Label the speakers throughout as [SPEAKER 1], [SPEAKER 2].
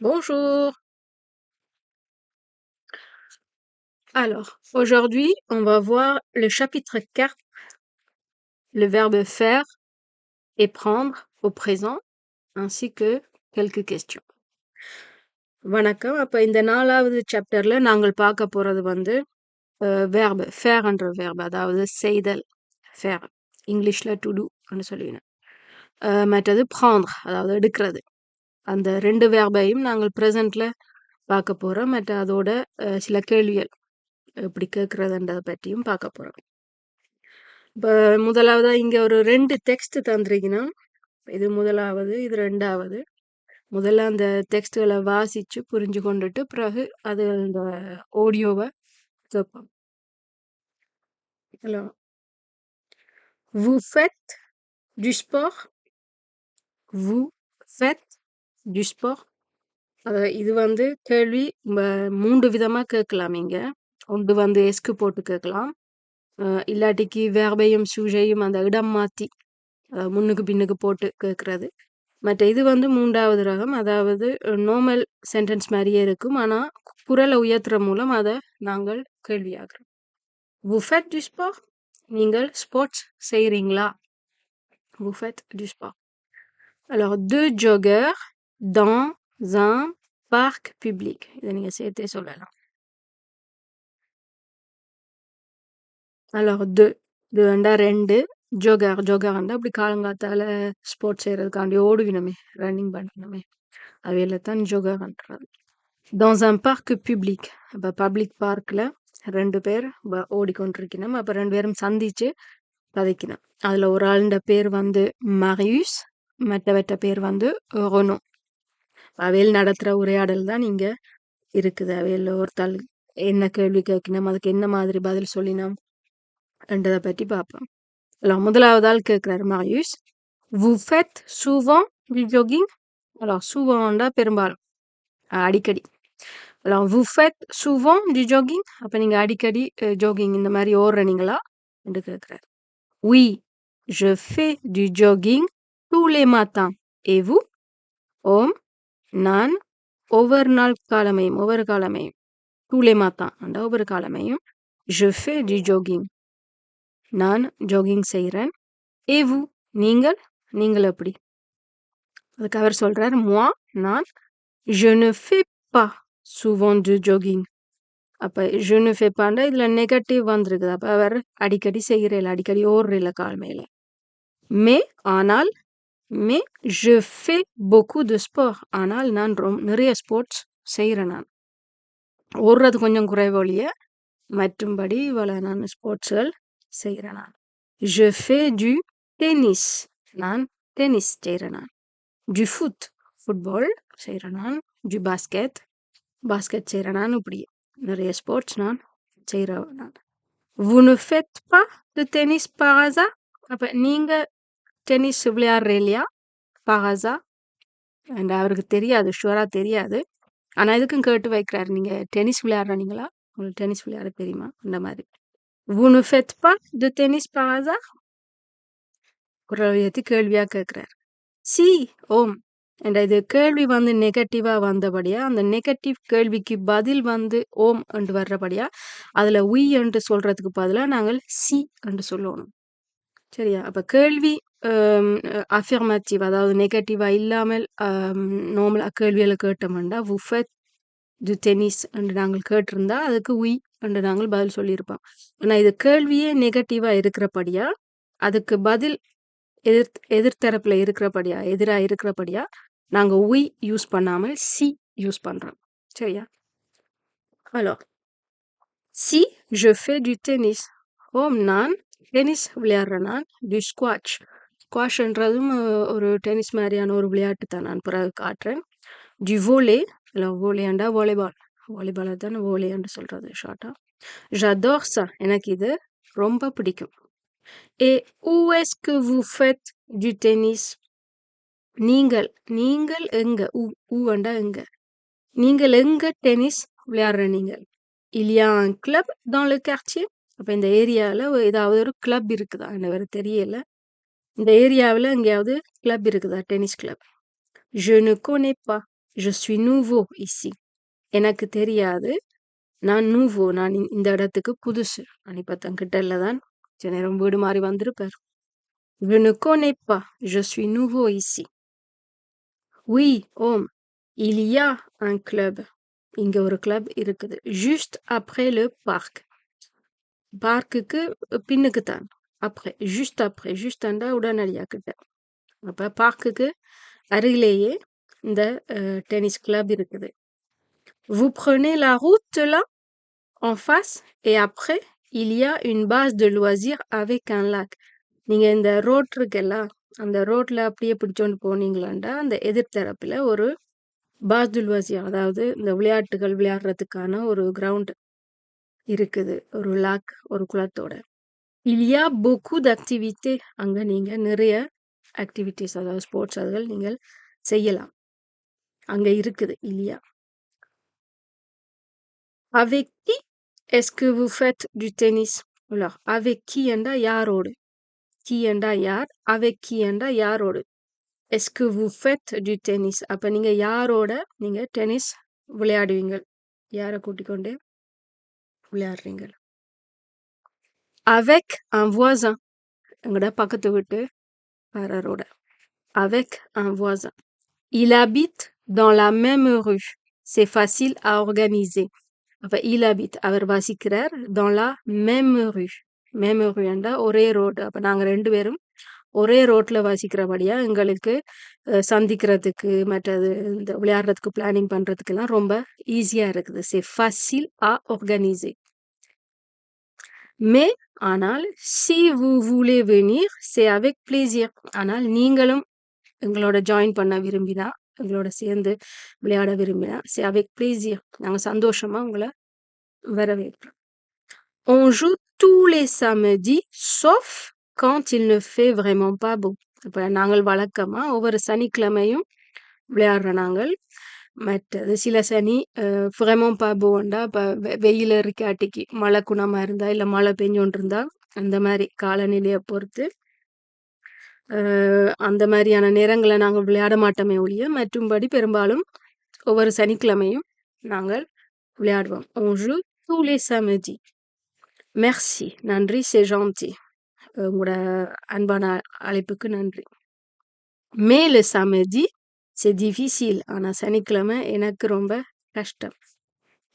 [SPEAKER 1] Bonjour. Alors, aujourd'hui, on va voir le chapitre 4, le verbe faire et prendre au présent, ainsi que quelques questions. வணக்கம். அப்ப இந்த 4வது சாப்டர்ல நாங்கள் பார்க்க போறது வந்து verb ஃபேர்ன்ற verb, அதாவது செய்தல், ஃபேர் இங்கிலீஷ்ல டு டூ சொல்லுவேன். மற்றது prendre, அதாவது எடுக்கிறது. அந்த 2 வேர்பையும் நாங்கள் ப்ரெசன்ட்ல பார்க்க போறோம். மற்ற அதோட சில கேள்விகள் எப்படி கேட்கறதுன்றதை பற்றியும் பார்க்க போறோம். இப்ப முதலாவதா இங்க ஒரு 2 டெக்ஸ்ட் தந்திருக்கணும். இது முதலாவது, இது 2வது. முதல்ல அந்த டெக்ஸ்ட்களை வாசிச்சு புரிஞ்சு கொண்டுட்டு பிறகு அது அந்த ஆடியோவை கேட்போம். Alors, vous faites du sport? Vous faites du sport? இது வந்து கேள்வி 3 விதமா கேட்கலாம் இங்க. ஒன்று வந்து எஸ்க்கு போட்டு கேட்கலாம். இல்லாட்டிக்கு வேர்பையும் சூஜையும் அந்த இடம் மாத்தி முன்னுக்கு பின்னுக்கு போட்டு கேட்கறது. மற்ற இது வந்து 3வது ரகம், அதாவது நார்மல் சென்டென்ஸ் மாதிரியே இருக்கும். ஆனா குரலை உயர்த்துற மூலம் அதை நாங்கள் கேள்வியாகிறோம். Vous faites du sport? நீங்கள் ஸ்போர்ட்ஸ் செய்றீங்களா? Vous faites du sport. Alors, 2 joggeurs dans un parc public. இதை நீங்க சேர்த்தே சொல்லலாம். Alors, 2 வேண்டா 2 ஜோகர் ஜோகர்ண்டா அப்படி காலங்காத்தால ஸ்போர்ட்ஸ் செய்யறதுக்காண்டி ஓடுவினமே, ரன்னிங் பண்ணணுமே, அவையில தான் ஜோகர்ன்றது. Dans un parc public. அப்ப பப்ளிக் பார்க்ல 2 பேர் ஓடிக்கொண்டிருக்கணும். அப்ப 2 பேரும் சந்திச்சு கதைக்கணும். அதுல ஒரு ஆளுண்ட பேர் வந்து மரியூஸ், மற்றவற்ற பேர் வந்து ரொனோ. அவையில் நடத்துற உரையாடல் தான் இங்க இருக்குது. அவையில் ஒருத்தாள் என்ன கேள்வி கேட்கணும், அதுக்கு என்ன மாதிரி பதில் சொல்லினோம் என்றதை பற்றி பார்ப்போம். Alors, முதலாவது ஆள் கேட்கிறாரு மரியூஸ். Vous faites souvent du jogging? Alors, souvent பெரும்பாலும், அடிக்கடி. Alors, vous faites souvent du jogging? அப்ப நீங்க அடிக்கடி ஜோகிங் இந்த மாதிரி ஓடுறீங்களா என்று கேட்கிறார். Oui, je fais du jogging tous les matins. Et vous? ஓம், நான் ஒவ்வொரு காலமையும் tous les matins ஒவ்வொரு காலமையும் je fais du jogging, நான் ஜோகிங் செய்கிறேன். Et vous? நீங்கள் எப்படி? அதுக்கு அவர் சொல்றார், moi, நான் je ne fais pas souvent du jogging. அப்ப je ne fais pas இதுல நெகட்டிவ் வந்திருக்குது. அப்ப அவர் அடிக்கடி செய்கிறேன், அடிக்கடி ஓடுறேல கால் மேல. ஆனால் je fais beaucoup de sport. ஆனால் நான் நிறைய ஸ்போர்ட்ஸ் செய்கிறேன். நான் ஓடுறது கொஞ்சம் குறைவொழிய மற்றும்படி நான் ஸ்போர்ட்ஸ்கள் செய்கிறேன். நான் je fais du tennis. நான் டென்னிஸ் செய்கிறேன். நான் du foot, ஃபுட்பால் செய்கிறேன். நான் du basket செய்கிறேன். நான் இப்படி நிறைய ஸ்போர்ட்ஸ் நான் செய்கிறேன். நான் vous ne faites pas de tennis par hasard? அப்ப நீங்க டென்னிஸ் விளையாடுற இல்லையா? par hasard? அவருக்கு தெரியாது, ஷுவரா தெரியாது. ஆனா இதுக்கும் கேட்டு வைக்கிறாரு, நீங்க டென்னிஸ் விளையாடுறீங்களா? உங்களுக்கு டென்னிஸ் விளையாட தெரியுமா? இந்த மாதிரி. vous ne faites pas de tennis par hasard? குரல் உயர்த்தி கேள்வியா கேட்கிறார். சி, ஓம். இது கேள்வி வந்து நெகட்டிவா வந்தபடியா, அந்த நெகட்டிவ் கேள்விக்கு பதில் வந்து ஓம் என்று வர்றபடியா, அதுல உய் என்று சொல்றதுக்கு பதிலாக நாங்கள் சி என்று சொல்லணும். சரியா? அப்ப கேள்வி அஃபர்மேட்டிவ், அதாவது நெகட்டிவா இல்லாமல் நார்மலா கேள்விகளை கேட்டோம்னா vous faites du tennis என்று நாங்கள் கேட்டிருந்தா அதுக்கு உய் என்று நாங்கள் பதில் சொல்லியிருப்போம். ஆனா இது கேள்வியே நெகட்டிவா இருக்கிறபடியா, அதுக்கு பதில் எதிர்த்தரப்புல இருக்கிறபடியா, எதிரா இருக்கிறபடியா நாங்க உய் யூஸ் பண்ணாமல் சி யூஸ் பண்றோம். சரியா? Alors, si je fais du tennis, ஓம், நான் டென்னிஸ் விளையாடுறேன். நான் du squash. ஸ்குவாஷ்ன்றதும் ஒரு டென்னிஸ் மாதிரியான ஒரு விளையாட்டு தான், நான் பிறகு காட்டுறேன். du volley. வோலேண்டா வாலிபாலை தான் வோலேன்னு சொல்றது ஷார்ட்டா. j'adore ça. எனக்கு இது ரொம்ப பிடிக்கும். Et où est-ce que vous faites du tennis? நீங்கள் எங்க? ஊண்டா எங்க? நீங்கள் எங்க டென்னிஸ் விளையாடுற? நீங்கள் il y a un club dans le quartier? அப்ப இந்த ஏரியாவில் ஏதாவது ஒரு கிளப் இருக்குதா? எனக்கு தெரியல. இந்த ஏரியாவில் எங்கேயாவது கிளப் இருக்குதா? Tennis club. je ne connais pas. Je suis nouveau ici. எனக்கு தெரியாது. நான் nouveau. நான் இந்த இடத்துக்கு புதுசு. நான் இப்ப தங்கிட்டல தான். சில நேரம் வீடு மாறி வந்திருப்பார். Je ne connais pas. Je suis nouveau ici. Oui, Om. Il y a un club. இங்க ஒரு கிளப் இருக்குது. Juste après le parc. பார்க்குக்கு பின்னுக்கு தான். Après. Juste après. Juste ஆண்டா உடனடியா கிட்ட. அப்ப பார்க்குக்கு அருகிலேயே இந்த டென்னிஸ் கிளப் இருக்குது. Vous prenez la route là en face et après il y a une base de loisirs avec un lac. நீங்க இந்த ரோட் இருக்குல்ல அந்த ரோட்ல அப்படியே பிடிச்சோண்டு போனீங்களாண்டா அந்த எதிர்த்தரப்புல ஒரு பாஸ் டு லோசியர் அதாவது இந்த விளையாட்டுகள் விளையாடுறதுக்கான ஒரு கிரவுண்ட் இருக்குது ஒரு லாக் ஒரு குளத்தோட il y a beaucoup d'activités அங்க நீங்க நிறைய ஆக்டிவிட்டிஸ் அதாவது ஸ்போர்ட்ஸ் அதுகள் நீங்கள் செய்யலாம் அங்க இருக்குது il y a avec qui est-ce que vous faites du tennis alors avec qui என்றா யாரோடு qui என்றா யார் avec qui என்றா யாரோடு est-ce que vous faites du tennis அப்ப நீங்க யாரோட நீங்க டென்னிஸ் விளையாடுவீங்க யாரை கூட்டிக்கொண்டு விளையாடுறீங்க avec un voisin எங்கட பக்கத்து வீட்டு காரரோட avec un voisin il habite dans la même rue c'est facile à organiser அப்ப il habite அவர் வசிக்கிறார் dans la même rue என்றா ஒரே ரோடு அப்ப நாங்க ரெண்டு பேரும் ஒரே ரோட்ல வசிக்கிறபடியா எங்களுக்கு சந்திக்கிறதுக்கு மற்றது இந்த விளையாடுறதுக்கு பிளானிங் பண்றதுக்கெல்லாம் ரொம்ப ஈஸியா இருக்குது c'est facile à organiser mais ஆனால் si vous voulez venir c'est avec plaisir ஆனால் நீங்களும் எங்களோட ஜாயின் பண்ண விரும்பினா எங்களோட சேர்ந்து விளையாட விரும்பினா c'est avec plaisir நாங்க சந்தோஷமா உங்களை வரவேற்கிறோம் on joue tous les samedis sauf quand il ne fait vraiment pas beau அப்ப நாங்கள் வழக்கமா ஒவ்வொரு சனிக்கிழமையும் விளையாடுற நாங்கள் மற்றது சில சனி vraiment pas beauண்டா இப்ப வெயில் இருக்காட்டிக்கு மழை குணமா இருந்தா இல்ல மழை பெஞ்சோண்டு இருந்தா அந்த மாதிரி காலநிலையை பொறுத்து அந்த மாதிரியான நேரங்களை நாங்கள் விளையாட மாட்டோமே ஒழிய மற்றும்படி பெரும்பாலும் ஒவ்வொரு சனிக்கிழமையும் நாங்கள் விளையாடுவோம் on joue tous les samedis merci நன்றி c'est gentil உங்களோட அன்பான அழைப்புக்கு நன்றி mais le samedi c'est difficile ஆனா சனிக்கிழமை எனக்கு ரொம்ப கஷ்டம்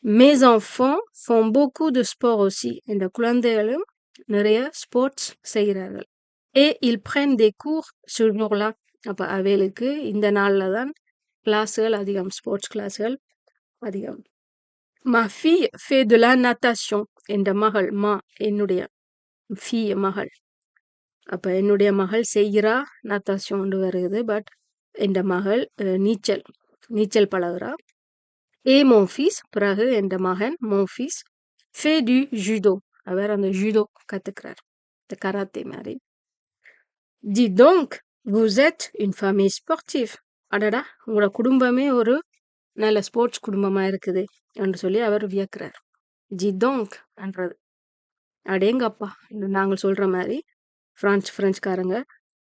[SPEAKER 1] mes enfants font beaucoup de sport aussi இந்த குழந்தைகளும் நிறைய ஸ்போர்ட்ஸ் செய்கிறார்கள் et ils prennent des cours ce jour-là அப்ப அவைகளுக்கு இந்த நாள்ல தான் கிளாஸ்கள் அதிகம் ஸ்போர்ட்ஸ் கிளாஸ்கள் அதிகம் ma fille fait de la natation என்ற மகள் என்னுடைய fille மகள் அப்ப என்னுடைய மகள் செய்கிறா நத்தாஷன் வருது பட் என்ற மகள் நீச்சல் பழகுறா et mon fils பிறகு என்ற மகன் mon fils fait du judo அவர் அந்த judo கத்துக்கிறார் இந்த கராத்தே மாதிரி dis donc vous êtes une famille sportive அடடா உங்களோட குடும்பமே ஒரு நல்ல ஸ்போர்ட்ஸ் குடும்பமா இருக்குது என்று சொல்லி அவர் வியக்கிறார் dis donc என்றது அடேங்கப்பா நாங்கள் சொல்ற மாதிரி பிரெஞ்சுக்காரங்க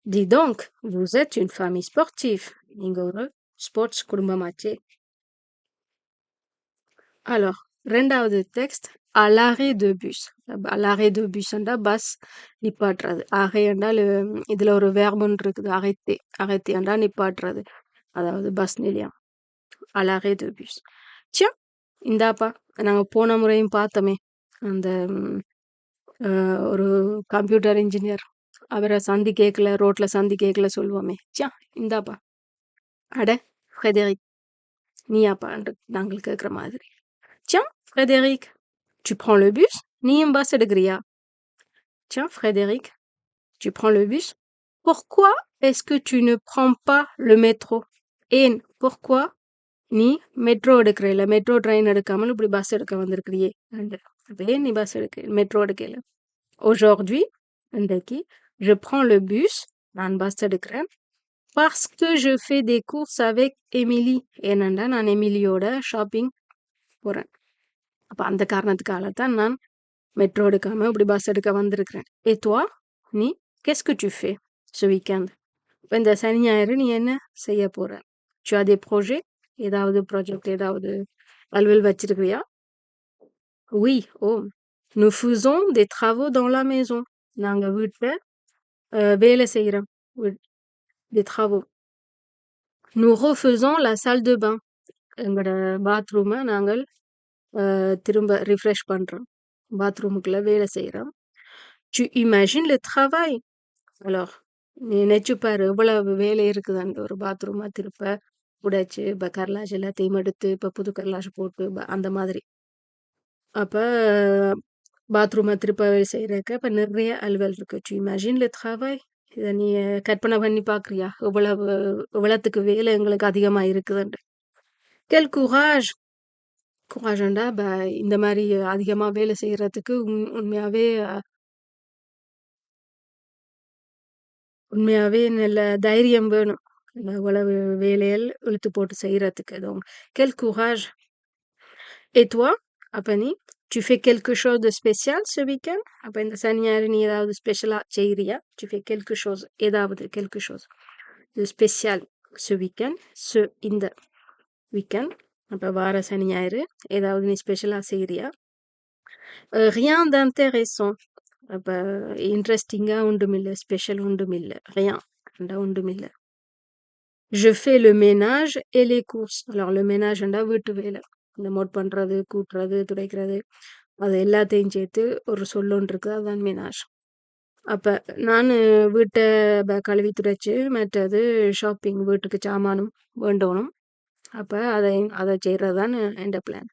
[SPEAKER 1] dis donc vous êtes une famille sportive நீங்க ஒரு ஸ்போர்ட்ஸ் குடும்பமாச்சே alors ரெண்டாவது text à l'arrêt de bus à l'arrêt de bus என்றா பஸ் நிப்பாட்டுறது arrêt என்றால் இதுல ஒரு verb ஒன்று இருக்குது arrêter என்றா நிப்பாட்டுறது அதாவது பஸ் நிலையம் à l'arrêt de bus tiens இந்தாப்பா நாங்க போன முறையும் பார்த்தோமே அந்த ஒரு கம்ப்யூட்டர் இன்ஜினியர் அவரை ரோட்ல சந்தி கேட்கல சொல்லுவோமே இந்தாப்பா அட ஃப்ரெடரிக் நீயாப்பான்னு நாங்கள் கேட்குற மாதிரி tiens Frédéric tu prends le bus நீயும் bus எடுக்கிறியா tiens Frédéric tu prends le bus pourquoi est-ce que tu ne prends pas le métro ஏன் pourquoi நீ மெட்ரோ எடுக்கிறீல மெட்ரோ ட்ரெயின் எடுக்காமல் இப்படி பஸ் எடுக்க வந்திருக்கிறியே ஏன் நீ பஸ் மெட்ரோ எடுக்கல aujourd'hui இன்றைக்கு je prends le bus நான் பஸ் எடுக்கிறேன் parce que je fais des courses avec Émilie ஏனென்றா நான் எமிலியோட ஷாப்பிங் போறேன் அப்ப அந்த காரணத்துக்காக தான் நான் மெட்ரோ எடுக்காம இப்படி பஸ் எடுக்க வந்திருக்கிறேன் et toi நீ qu'est-ce que tu fais ce week-end இந்த சனி ஞாயிறு நீ என்ன செய்ய போற tu as des projets ஏதாவது ப்ராஜெக்ட் ஏதாவது அலுவல் வச்சிருக்கிறியா? Oui, oh. Nous faisons des travaux dans la maison. நாங்க வீட்ல வேலை செய்றோம். Des travaux. Nous refaisons la salle de bain. எங்களோட பாத்ரூம நாங்கள் திரும்ப ரிஃப்ரெஷ் பண்றோம். பாத்ரூமுக்குள்ள வேலை செய்றோம். Tu imagines le travail? Alors, நீ நினைச்சு பாரு எவ்வளவு வேலை இருக்குது அந்த ஒரு பாத்ரூமா திருப்ப உடைச்சு, கர்லாஷ் எல்லாத்தையும் எடுத்து, இப்ப புது கர்லாஷ் போட்டு அந்த மாதிரி. அப்ப பாத்ரூம திருப்ப செய்றதுக்கு அப்ப நிறைய அலுவல் இருக்கு. Tu imagines le travail? இத நீ கற்பனை பண்ணி பார்க்குறியா? எவ்வளத்துக்கு வேலை எங்களுக்கு அதிகமா இருக்குதுன்ட்டு. Quel courage! courageண்டா இந்த மாரி அதிகமா வேலை செய்றதுக்கு உண்மையாவே நல்ல தைரியம் வேணும். இவ்வளவு வேலைகள் இழுத்து போட்டு செய்றதுக்கு. Donc, quel courage! Et toi? அப்ப நீ tu fais quelque chose de spécial ce week-end? அப்ப இந்த சனி ஞாயிறு நீ ஏதாவது ஸ்பெஷலா செய்றியா? Tu fais quelque chose ஏதாவது quelque chose de spécial ce week-end? இந்த weekend அப்ப வார சனி ஞாயிறு ஏதாவது நீ ஸ்பெஷலா செய்றியா? Rien d'intéressant. அப்ப இன்ட்ரெஸ்டிங்கா ஒன்றுமில்ல, ஸ்பெஷல் ஒன்றுமில்ல. rien ஒன்றுமில்ல. Je fais le ménage et les courses. Alors le ménage ண்டா வீட்டு வேலை. இந்த மோட் பண்றது, கூட்டுறது, துடைக்கிறது அது எல்லாத்தையும் சேர்த்து ஒரு சொல்லொன்று இருக்கு. அதான் ménage. அப்ப நானு வீட்டை கழுவி துடைச்சு மற்றது ஷாப்பிங் வீட்டுக்கு சாமானும் வேண்டணும். அப்ப அதை செய்யறதுதான் என் பிளான்.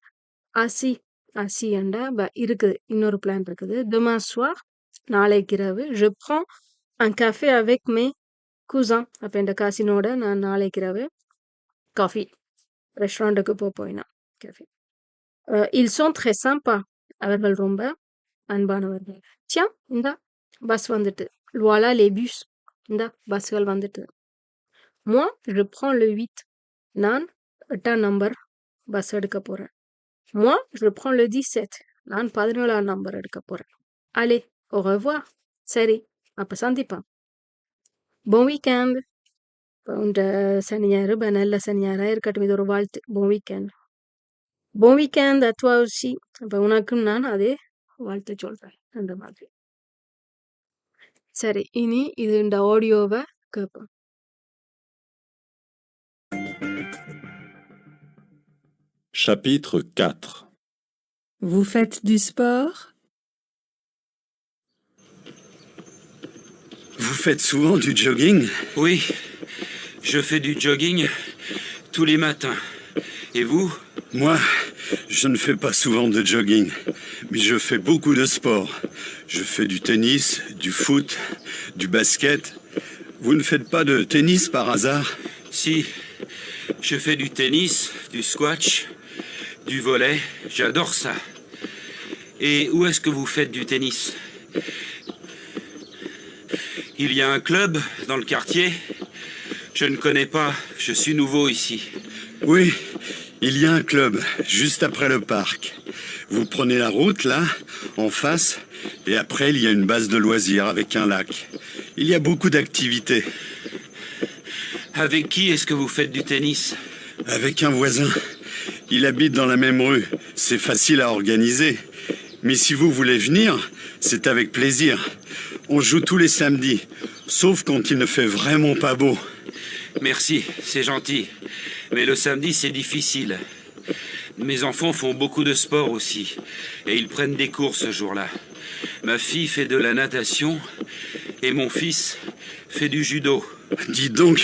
[SPEAKER 1] ண்டா இருக்குது இன்னொரு பிளான் இருக்குது. demain soir நாளைக்கு இரவு je prends un café avec mes cousins. அப்ப என் கசினோட நான் நாளைக்கு இரவு காஃபி ரெஸ்டாரண்ட்டுக்கு போயினா coffee. ils sont très sympas. அவர்கள் ரொம்ப அன்பானவர்கள். tiens இந்தா பஸ் வந்துட்டு. voilà les bus. இந்தா பஸ்கள் வந்துட்டு. moi je prends le 8. நான் 8ஆம் நம்பர் பஸ் எடுக்க போறேன். moi je prends le 17. நான் 17ஆம் நம்பர் எடுக்க போறேன். allez au revoir. சரி அப்ப சந்திப்போம். bon week-end. உண்ட சனி ஞாயிறு நல்ல சனி ஞாயிறா இருக்கட்டும். இது ஒரு வாழ்த்து. bon week-end. bon week-end à toi aussi. அப்ப உனக்கும் நான் அதே வாழ்த்து சொல்றேன். அந்த மாதிரி. சரி இனி இது இந்த ஆடியோவை கேட்போம்.
[SPEAKER 2] Chapitre 4.
[SPEAKER 3] Vous faites du sport?
[SPEAKER 4] Vous faites souvent du jogging?
[SPEAKER 5] Oui, je fais du jogging tous les matins. Et vous?
[SPEAKER 4] Moi, je ne fais pas souvent de jogging, mais je fais beaucoup de sport. Je fais du tennis, du foot, du basket. Vous ne faites pas de tennis par hasard?
[SPEAKER 5] Si, je fais du tennis, du squash, du volley. J'adore ça. Et où est-ce que vous faites du tennis? Il y a un club dans le quartier. Je ne connais pas, je suis nouveau ici.
[SPEAKER 4] Oui, il y a un club juste après le parc. Vous prenez la route là, en face, et après il y a une base de loisirs avec un lac. Il y a beaucoup d'activités.
[SPEAKER 5] Avec qui est-ce que vous faites du tennis?
[SPEAKER 4] Avec un voisin. Il habite dans la même rue. C'est facile à organiser. Mais si vous voulez venir, c'est avec plaisir. On joue tous les samedis, sauf quand il ne fait vraiment pas beau.
[SPEAKER 5] Merci, c'est gentil. Mais le samedi, c'est difficile. Mes enfants font beaucoup de sport aussi. Et ils prennent des cours ce jour-là. Ma fille fait de la natation et mon fils fait du judo.
[SPEAKER 4] Dites donc,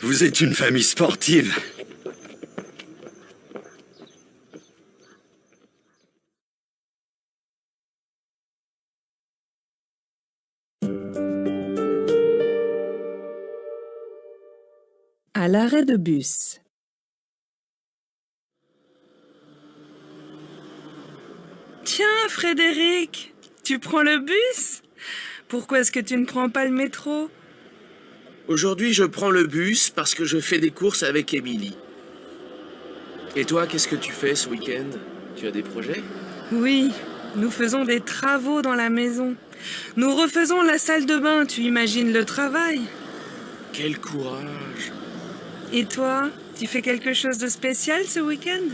[SPEAKER 4] vous êtes une famille sportive.
[SPEAKER 3] À l'arrêt de bus. Tiens, Frédéric, tu prends le bus? Pourquoi est-ce que tu ne prends pas le métro?
[SPEAKER 6] Aujourd'hui, je prends le bus parce que je fais des courses avec Émilie. Et toi, qu'est-ce que tu fais ce week-end? Tu as des projets?
[SPEAKER 3] Oui, nous faisons des travaux dans la maison. Nous refaisons la salle de bain, tu imagines le travail?
[SPEAKER 6] Quel courage!
[SPEAKER 3] Et toi, Tu fais quelque chose de spécial ce week-end?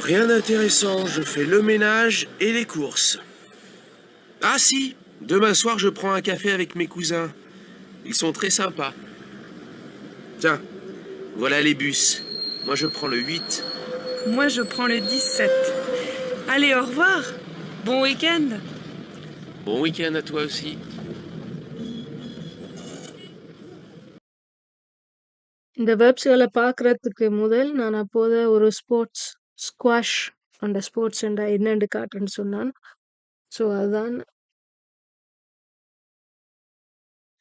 [SPEAKER 6] Rien d'intéressant, je fais le ménage et les courses. Ah si, demain soir je prends un café avec mes cousins. Ils sont très sympas. Tiens, voilà les bus. Moi je prends le 8.
[SPEAKER 3] Moi, je prends le 17. Allez, au revoir. Bon week-end.
[SPEAKER 6] Bon week-end à toi aussi.
[SPEAKER 1] இந்த வேர்ப்ஸ்களை பார்க்கறதுக்கு முதல் நான் அப்போது ஒரு squash அந்த sports என்னன்னு காட்டுன்னு சொன்னான். ஸோ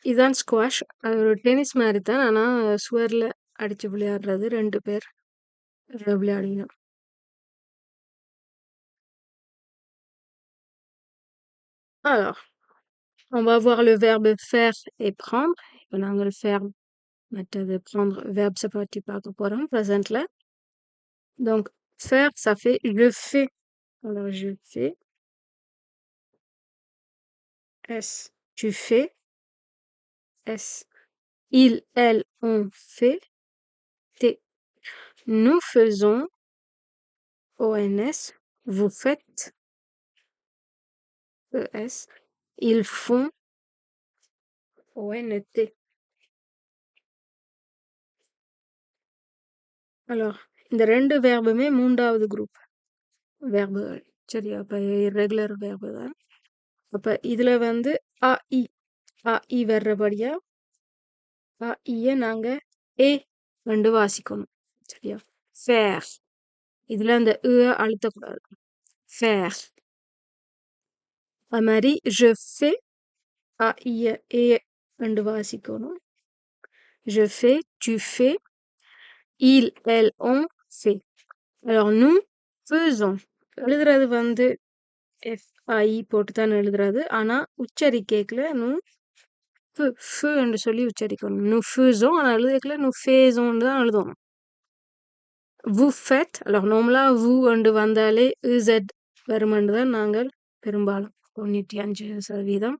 [SPEAKER 1] இதுதான் ஸ்குவாஷ். அது ஒரு டென்னிஸ் மாதிரி தான், ஆனால் சுவரில் அடிச்சு விளையாடுறது. 2 பேர் விளையாடினோம். Alors, on va voir le verbe faire et prendre. இப்போ நாங்கள் faire மற்றது prendre verbe ça பற்றி பார்க்க போறோம் ப்ரெசென்ட்ல. Donc faire ça fait je fais. Alors je fais. S. Tu fais. S. Il, elle, on fait. T. Nous faisons. ONS. Vous faites. ES. Ils font. ONT. Alors, இந்த 2 வேர்புமே 3வது group வேர்புகள். சரியா? அப்ப irregular verb தான். அப்ப இதுல வந்து அ இ வர்றபடியா அ நாங்க ஏ ரெண்டு வாசிக்கணும். சரியா? faire. இதுல அந்த அழுத்தக்கூடாது. faire. அது மாதிரி je fais ஏ ரெண்டு வாசிக்கணும். je fais, tu fais, il, elle, on fait. Alors nous faisons. எழுதுறது வந்து FI போட்டு தான் எழுதுறது. ஆனா உச்சரிக்கைக்குல என்று சொல்லி உச்சரிக்கணும். nous faisons. ஆனா எழுதுறதுல nous faisons தான் எழுதணும். vous faites. alors நார்மலா vous என்று வந்தாலே EZ வருமென்று தான் நாங்கள் பெரும்பாலும் 95%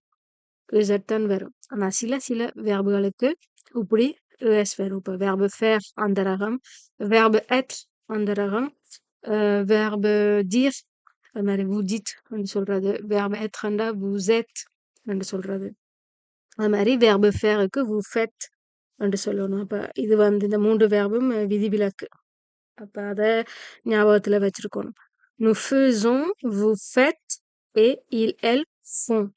[SPEAKER 1] EZ தான் வரும். ஆனா சில வேர்புகளுக்கு இப்படி ES வரும். இப்போ verbe faire அந்த ரகம், verbe être அந்த ரகம், verbe dire அது மாதிரி vous dites என்று சொல்றது, verbe être என்றா vous êtes என்று சொல்றது. அது மாதிரி verbe faireக்கு vous faites என்று சொல்லணும். அப்ப இது வந்து இந்த 3 வேர்பும் விதிவிலக்கு. அப்ப அதை ஞாபகத்துல வச்சிருக்கணும். nous faisons, vous faites et ils, elles font.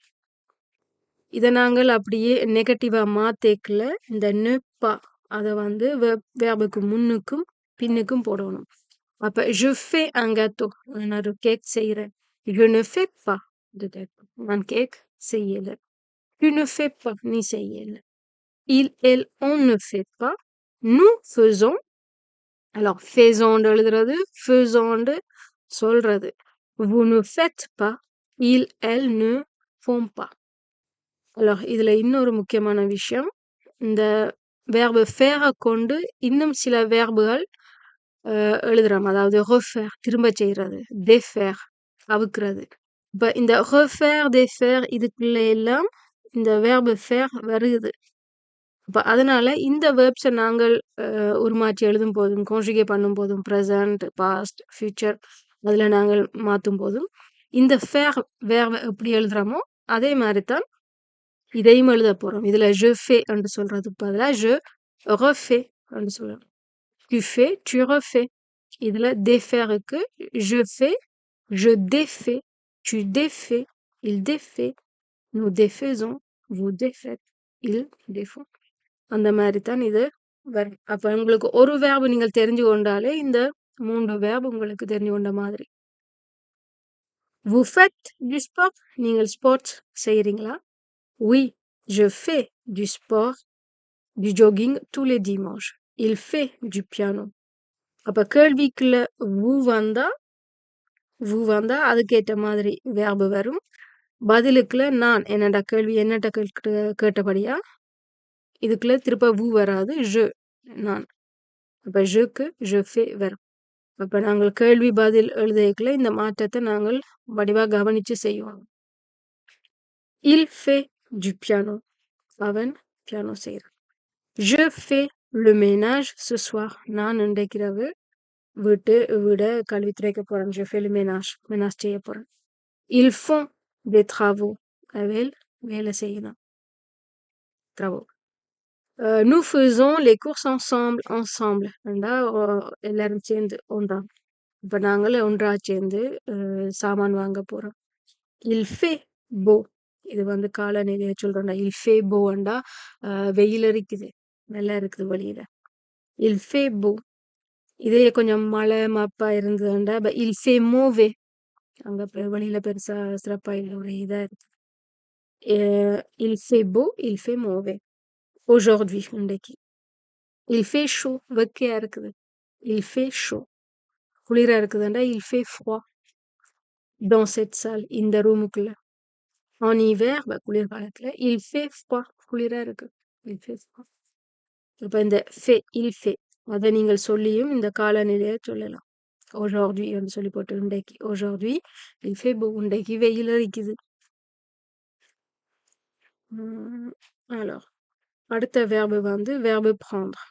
[SPEAKER 1] இதை நாங்கள் அப்படியே நெகட்டிவா மாத்தேக்கல இந்த ne pas அதை வந்து வேர்புக்கு முன்னுக்கும் பின்னுக்கும் போடணும். அப்ப je fais un gâteau. நான் ஒரு கேக் செய்யறேன். je ne fais pas de gâteau. நான் கேக் செய்யல. tu ne fais pas. நீ செய்யல. il, elle, on ne fait pas. nous faisons. alors faisons எழுதுறது, faisons சொல்றது. vous ne faites pas. il, elle ne font pas. alors இதுல இன்னொரு முக்கியமான விஷயம், இந்த verbe faire கொண்டு இன்னும் சில வேர்புகள் எழுதுறோம். அதாவது refaire திரும்ப செய்யறது, défaire அவுக்கிறது. இப்ப இந்த refaire, défaire இதுக்குள்ள எல்லாம் இந்த verbe faire வருது. அப்ப அதனால இந்த வேர்ப்ஸை நாங்கள் உருமாற்றி எழுதும் போதும், கான்ஜுகேட் பண்ணும் போதும், ப்ரெசன்ட், பாஸ்ட், ஃபியூச்சர் அதுல நாங்கள் மாற்றும் போதும் இந்த ஃபேர் வேர்வை எப்படி எழுதுறோமோ அதே மாதிரி தான் இதையும் எழுத போறோம். இதுல je fais என்று சொல்றதுக்கு பதிலாக je refais என்று சொல்லணும். tu fais, tu refais. இதுல défaireக்கு je fais, je défais, tu défais, il défait, nous défaisons, vous défaites, ils défont. அந்த மாதிரி தான் இது வரும். அப்ப உங்களுக்கு ஒரு வேர்பு நீங்கள் தெரிஞ்சு கொண்டாலே இந்த 3 வேர்பு உங்களுக்கு தெரிஞ்சு கொண்ட மாதிரி. vous faites du sport. நீங்கள் sports செய்யறீங்களா? oui, je fais du sport, du jogging tous les dimanches. il fait du piano. அப்ப கேள்விக்குள்ள vous வந்தா அதுக்கேற்ற மாதிரி வேர்பு வரும். பதிலுக்குள்ள நான் என்னடா கேள்வி என்னட்ட கேட்டபடியா இதுக்குள்ள திருப்ப vous வராது, je நான். அப்ப jeக்கு je fais வரும். அப்ப நாங்கள் கேள்வி பதில் எழுதிக்கல இந்த மாற்றத்தை நாங்கள் வடிவா கவனிச்சு செய்வோம். il fait du piano. அவன் பியானோ செய்யறான். je fais le ménage ce soir. நான் இன்றைக்கு இரவு வீட கழுவி துடைக்க போறேன். Je fais le ménage. ménage செய்ய போறேன். Ils font des travaux. அவைகள் வேலை செய்யலாம். Travaux. Nous faisons les courses ensemble. எல்லாரும் சேர்ந்து ஒன்றா. இப்ப நாங்கள் ஒன்றா சேர்ந்து சாமான் வாங்க போறோம். Il fait beau. இது வந்து காலநிலையை சொல்றோம்டா. Il fait beauண்டா வெயில் இருக்குது. நல்லா இருக்குது வெளியில. Il fait beau. இதே கொஞ்சம் மழை மப்பா இருந்ததுண்டா il fait mauvais. அங்க வெளியில பெருசா சிறப்பா இல்லை, ஒரு இதா இருக்கு. Il fait beau, il fait mauvais. Aujourd'hui இன்றைக்கு. Il fait chaud. வெக்கையா இருக்குது. Il fait chaud. குளிரா இருக்குதுண்டா il fait froid. Dans cette salle, இந்த ரூமுக்குள்ள. En hiver, குளிர்காலத்துல il fait froid. குளிரா இருக்கு. Il fait froid. அப்ப இந்த fait, il fait. அதை நீங்கள் சொல்லியும் இந்த காலநிலையை சொல்லலாம். Aujourd'hui என்று சொல்லி போட்டு இன்றைக்கு. Aujourd'hui, il fait beau. இன்றைக்கு வெயில் அடிக்குது. Alors, அடுத்த verbe வந்து verbe prendre.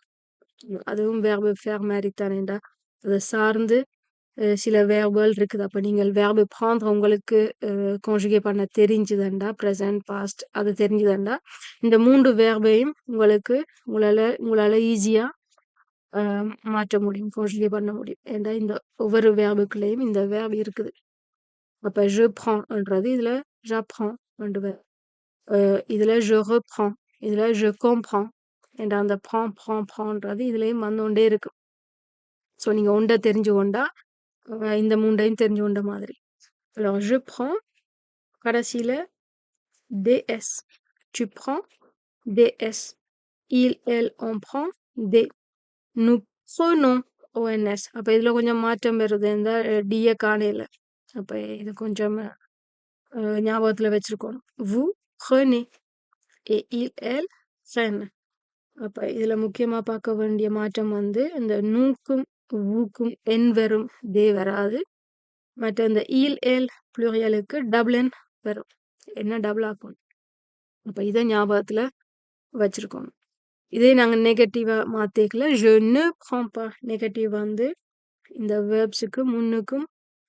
[SPEAKER 1] அதுவும் verbe faire மாதிரி தானேண்டா. அதை சார்ந்து சில வேர்புகள் இருக்குது. அப்ப நீங்கள் verbe prendre உங்களுக்கு conjugate பண்ண தெரிஞ்சுதண்டா, present past அது தெரிஞ்சுதண்டா, இந்த 3 வேர்பையும் உங்களால ஈஸியா மாற்ற முடியும், conjugate பண்ண முடியும். ஏண்டா இந்த ஒவ்வொரு வேர்புக்குள்ளேயும் இந்த verb இருக்குது. அப்ப je prends-ன்றது இதுல j'apprends ரெண்டு verb. இதுல je reprends, இதுல je comprends. ஏண்டா அந்த prends-ன்றது இதுலயும் வந்துகொண்டே இருக்கு. ஸோ நீங்க ஒன்றை தெரிஞ்சு கொண்டா இந்த 3ஐயும் தெரிஞ்சு கொண்ட மாதிரி. Alors je prends, கடைசியில ds. Tu prends ds. Il, elle, on prend des. Nous prenons ons. அப்ப இதுல கொஞ்சம் மாற்றம் வருது. இந்த டிய காணையில. அப்ப இது கொஞ்சம் ஞாபகத்துல வச்சிருக்கோம். Vous prenez et il, elle prennent. அப்ப இதுல முக்கியமா பார்க்க வேண்டிய மாற்றம் வந்து இந்த நூக்கும் ஊக்கும் என் வரும், தே வராது. மற்ற இந்த ஈல் எல் ப்ளூரியலுக்கு டபுள் என் வரும். என்ன டபுள் ஆக்கணும். அப்ப இதை ஞாபகத்துல வச்சிருக்கோம். இதே நாங்க நெகட்டிவா மாத்திக்கல. je ne prends pas. Negative வந்து இந்த வேர்ப்ஸுக்கு முன்னுக்கும்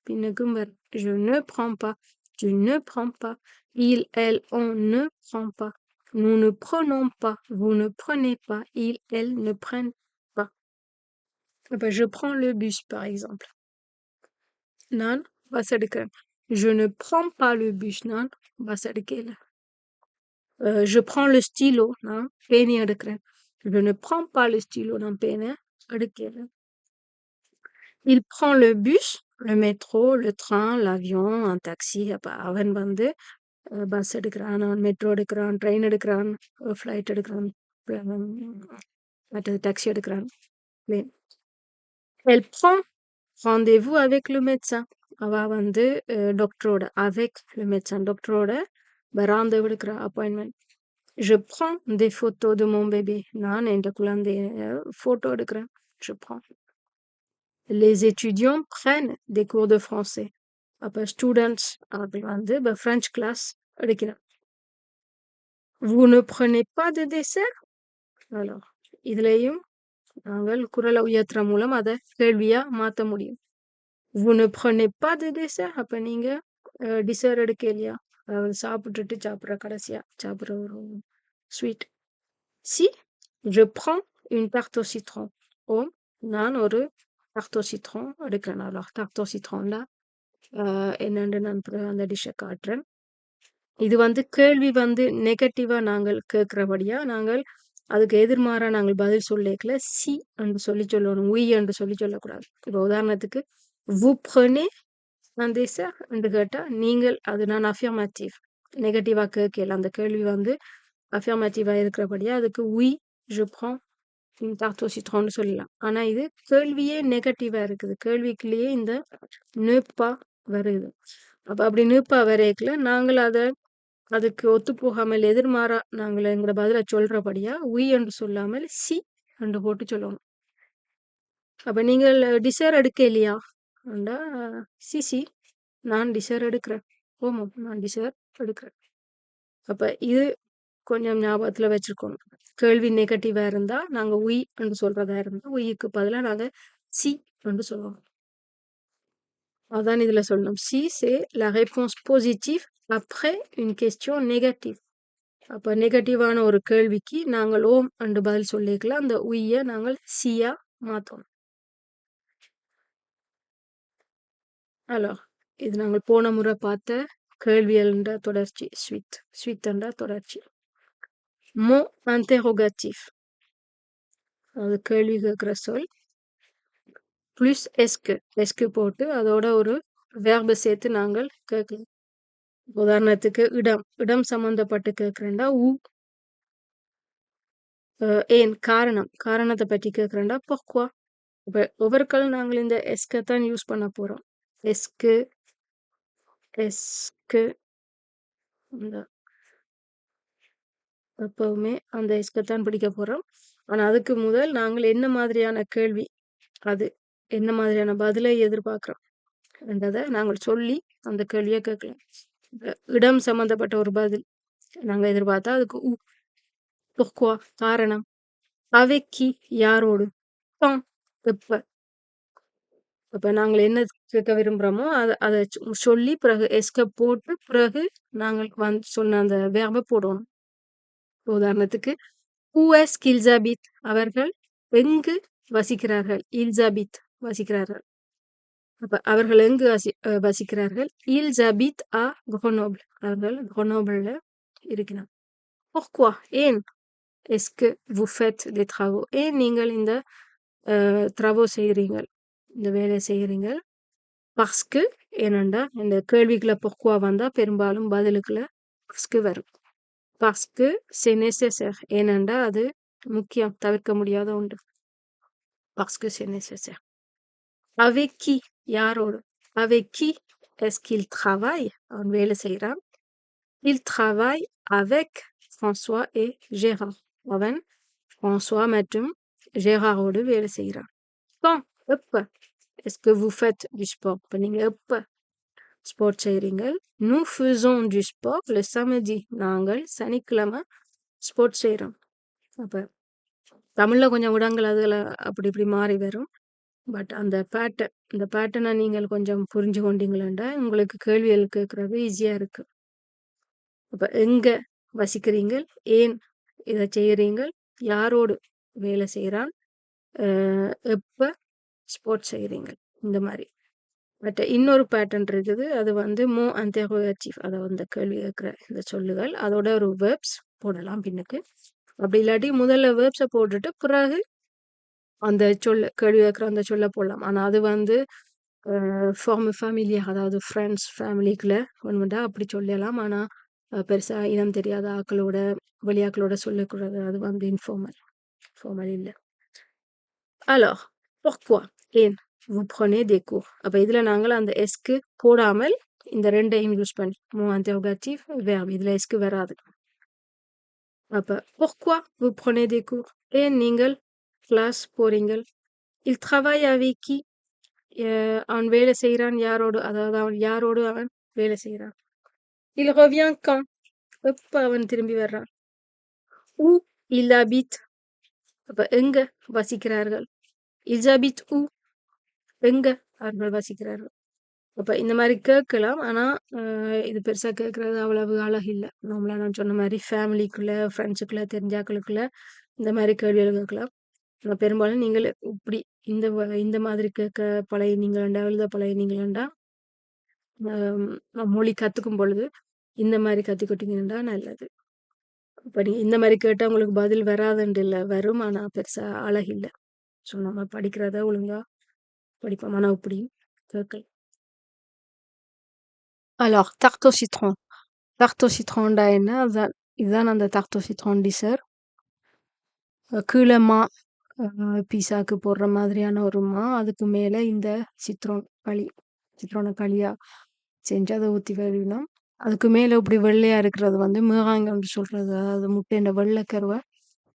[SPEAKER 1] பின்னுக்கும் வரும். je ne prends pas. tu ne prends pas. il, elle, on ne prend pas. nous ne prenons pas. vous ne prenez pas. il, elle ne prennent pas. அப்ப je prends le bus par exemple. நான் bus எடுக்கிறேன். Je ne prends pas le bus. நான் bus எடுக்கல. Je prends le stylo. நான் பேனி எடுக்கிறேன். Je ne prends pas le stylo. நான் பேனை எடுக்கல. Il prend le bus, le métro, le train, l'avion, un taxi. அப்ப அவன் வந்து பஸ் எடுக்கிறான், அவன் மெட்ரோ எடுக்கிறான், ட்ரெயின் எடுக்கிறான், ஃப்ளைட் எடுக்கிறான், மற்றது டாக்ஸி எடுக்கிறான், plane. Elle prend rendez-vous avec le médecin. அவ வந்து டாக்டரோட avec le médecin டாக்டரோட வராந்து எடுக்கிற appointment. Je prends des photos de mon bébé. நான் என் குழந்தைய போட்டோ எடுக்கிறேன். Je prends. Les étudiants prennent des cours de français. அப்ப ஸ்டூடெண்ட்ஸ் அப்படி வந்து ஃப்ரெஞ்ச் கிளாஸ் எடுக்கிறேன். Vous ne prenez pas de dessert? Alors இதுலயும் நாங்கள் குரலை உயர்த்துற மூலம் அதை கேள்வியா மாற்ற முடியும். Vous ne prenez pas de dessert? அப்ப நீங்க டிசர் எடுக்கலையா? அதாவது சாப்பிட்டுட்டு சாப்பிட்ற கடைசியா சாப்பிட்ற ஒரு sweet. Si je prends une tarte au citron. நான் ஒரு tarte au citron எடுக்கிறேன். Alors tarte au citronல என்னன்னு நான் அந்த டிஷ்ஷை காட்டுறேன். இது வந்து கேள்வி வந்து நெகட்டிவா நாங்கள் கேட்கிறபடியா நாங்கள் அதுக்கு எதிர்மாறா நாங்கள் பதில் சொல்லிக்கல. சி என்று சொல்லி சொல்லணும், உய் என்று சொல்லி சொல்லக்கூடாது. இப்போ உதாரணத்துக்கு vous prenez un dessert என்று கேட்டா நீங்கள் அது நான் அஃபர்மேட்டிவ் நெகட்டிவா கேட்கல. அந்த கேள்வி வந்து அஃபர்மேட்டிவா இருக்கிறபடியா அதுக்கு உய் je prends une tarte au citron சொல்லலாம். ஆனா இது கேள்வியே நெகட்டிவா இருக்குது. கேள்விக்குள்ளேயே இந்த நெப்பா வருது. அப்ப அப்படி நெப்பா வரைக்கல நாங்கள் அதை அதுக்கு ஒத்து போகாமல் எதிர்மாறா நாங்கள் எங்களோட பதில சொல்றபடியா உய் என்று சொல்லாமல் சி என்று போட்டு சொல்லணும். அப்ப நீங்கள் டிசர் எடுக்க இல்லையா? சி நான் டிசர் எடுக்கிறேன். ஓமோ நான் டிசர் எடுக்கிறேன். அப்ப இது கொஞ்சம் ஞாபகத்துல வச்சிருக்கணும். கேள்வி நெகட்டிவா இருந்தா நாங்க உய் என்று சொல்றதா இருந்தா உய்க்கு பதிலா நாங்க சி என்று சொல்லுவோம். அதான் இதுல சொல்லணும். Si c'est la réponse positive après une question négative. அப்ப நெகட்டிவான ஒரு கேள்விக்கு நாங்கள் ஓம் என்று பதில் சொல்லிக்கலாம். அந்த உய்ய நாங்கள் சியா மாத்தணும். Alors, இது நாங்கள் போன முறை பார்த்த கேள்வியல் என்ற தொடர்ச்சி. Suite என்ற தொடர்ச்சி. Mot interrogatif. அது கேள்வி கேட்கிற சொல். Plus est-ce போட்டு அதோட ஒரு verb சேர்த்து நாங்கள் கேட்கலாம். உதாரணத்துக்கு இடம் சம்பந்தப்பட்டு கேட்கிறேன்டா ஏன் காரணத்தை பற்றி கேட்கிறேன்டா pourquoi. இப்ப ஒவ்வொருக்கள் நாங்கள் இந்த எஸ்க தான் யூஸ் பண்ண போறோம். எஸ்கு எப்பவுமே அந்த எஸ்க தான் பிடிக்க போறோம். ஆனா அதுக்கு முதல் நாங்கள் என்ன மாதிரியான கேள்வி, அது என்ன மாதிரியான பதிலை எதிர்பார்க்கிறோம் என்றதை நாங்கள் சொல்லி அந்த கேள்வியை கேட்கலாம். இடம் சம்பந்தப்பட்ட ஒரு பதில் நாங்க எதிர்பார்த்தா அதுக்கு pourquoi காரணம். avec qui யாரோடு. quand எப்ப. அப்ப நாங்கள் என்ன கேட்க விரும்புறோமோ அதை சொல்லி பிறகு எஸ்க போட்டு பிறகு நாங்கள் சொன்ன அந்த வேர்பை போடணும். உதாரணத்துக்கு où est-ce qu'ils habitent. அவர்கள் எங்கு வசிக்கிறார்கள். ils habitent வசிக்கிறார்கள். அப்ப அவர்கள் எங்கு வசிக்கிறார்கள். ils habitent à Grenoble. அவர்கள் Grenoble இருக்கிறார். pourquoi ஏன். est-ce que vous faites des travaux. ஏன் நீங்கள் இந்த travaux செய்கிறீங்க, இந்த வேலை செய்கிறீங்க. parce que ஏனண்டா இந்த கேள்விக்குள்ள pourquoi வந்தா பெரும்பாலும் பதிலுக்குள்ள parce que வரும். parce que c'est nécessaire. ஏனண்டா அது முக்கியம், தவிர்க்க முடியாத ஒன்று. parce que c'est nécessaire. avec qui யாரோடு. avec qui est-ce qu'il travaille. அவன் வேலை செய்கிறான். il travaille avec François et Gérard. அவன் François மற்றும் Gérardோடு வேலை செய்கிறான். quand எப்ப. est-ce que vous faites du sport. இப்ப நீங்க எப்ப ஸ்போர்ட் செய்றீங்க. nous faisons du sport le samedi. நாங்கள் சனிக்கிழமை ஸ்போர்ட் செய்கிறோம். அப்ப தமிழ்ல கொஞ்சம் இடங்கள் அதுல அப்படி இப்படி மாறி வரும். பட் அந்த பேட்டர்னை நீங்கள் கொஞ்சம் புரிஞ்சு கொண்டீங்களா உங்களுக்கு கேள்விகள் கேட்கறது ஈஸியா இருக்கு. அப்ப எங்க வசிக்கிறீங்க, ஏன் இதை செய்யறீங்க, யாரோடு வேலை செய்யறான், எப்ப ஸ்போர்ட் செய்யறீங்க, இந்த மாதிரி. பட் இன்னொரு பேட்டர்ன் இருக்குது. அது மோ இன்டெரோகேட்டிவ். அதை கேள்வி கேட்கிற இந்த சொல்லுகள் அதோட ஒரு வேர்ப்ஸ் போடலாம் பின்னுக்கு. அப்படி இல்லாட்டி முதல்ல வேர்ப்ஸை போட்டுட்டு பிறகு அந்த கேள்வி கேட்கிற அந்த சொல்ல போடலாம். ஆனா அது ஃபார்ம் ஃபேமிலியாக, அதாவது ஃப்ரெண்ட்ஸ் ஃபேமிலிக்குள்ள ஒன்றுண்டா அப்படி சொல்லலாம். ஆனா பெருசா இனம் தெரியாத ஆக்களோட வெளியாக்களோட சொல்லக்கூடாது. அது இன்ஃபார்மல் இல்லை. alors pourquoi ஏன் vous prenez des cours. அப்ப இதுல நாங்கள் அந்த எஸ்க்கு போடாமல் இந்த ரெண்டையும் யூஸ் பண்ணி mot interrogatif verbe. இதுல எஸ்க்கு வராது. அப்ப pourquoi vous prenez des cours. ஏன் நீங்கள் கிளாஸ் போறீங்க. il travaille avec qui. அவன் வேலை செய்யறான் யாரோடு, அதாவது அவன் யாரோடு அவன் வேலை செய்யறான். il revient quand. எப்ப அவன் திரும்பி வர்றான். où il habite. அப்ப எங்க வசிக்கிறார்கள். ils habitent où. எங்க அவர்கள் வசிக்கிறார்கள். அப்ப இந்த மாதிரி கேட்கலாம். ஆனா இது பெருசா கேட்கறது அவ்வளவு அழகு இல்லை. நம்மளா நான் சொன்ன மாதிரி ஃபேமிலிக்குள்ள ஃப்ரெண்ட்ஸுக்குள்ள தெரிஞ்சாக்களுக்குள்ள இந்த மாதிரி கேள்விகள் கேட்கலாம். பெரும்பாலும் நீங்கள் இப்படி இந்த மாதிரி கேட்க பழையனீங்களா, எழுத பழையனீங்களா, மொழி கத்துக்கும் பொழுது இந்த மாதிரி கத்துக்கிட்டீங்கன்னா நல்லது. இப்ப நீங்க இந்த மாதிரி கேட்டா உங்களுக்கு பதில் வராதுன்னு இல்லை, வரும். ஆனா பெருசா அழகு இல்லை. ஸோ நம்ம படிக்கிறத ஒழுங்கா படிப்போம். ஆனா இப்படியும் கேட்கலாம். alors tarte au citron. tarte au citronடா என்ன, இதுதான் அந்த tarte au citron dessert. கீழே பீஸாக்கு போடுற மாதிரியான ஒரு அதுக்கு மேல இந்த சித்ரோனை களியா செஞ்சு அதை ஊற்றி வருவினோம். அதுக்கு மேல இப்படி வெள்ளையா இருக்கிறது மேகாங்கன்னு சொல்றது. அதாவது முட்டைன்ற வெள்ளைக்கருவை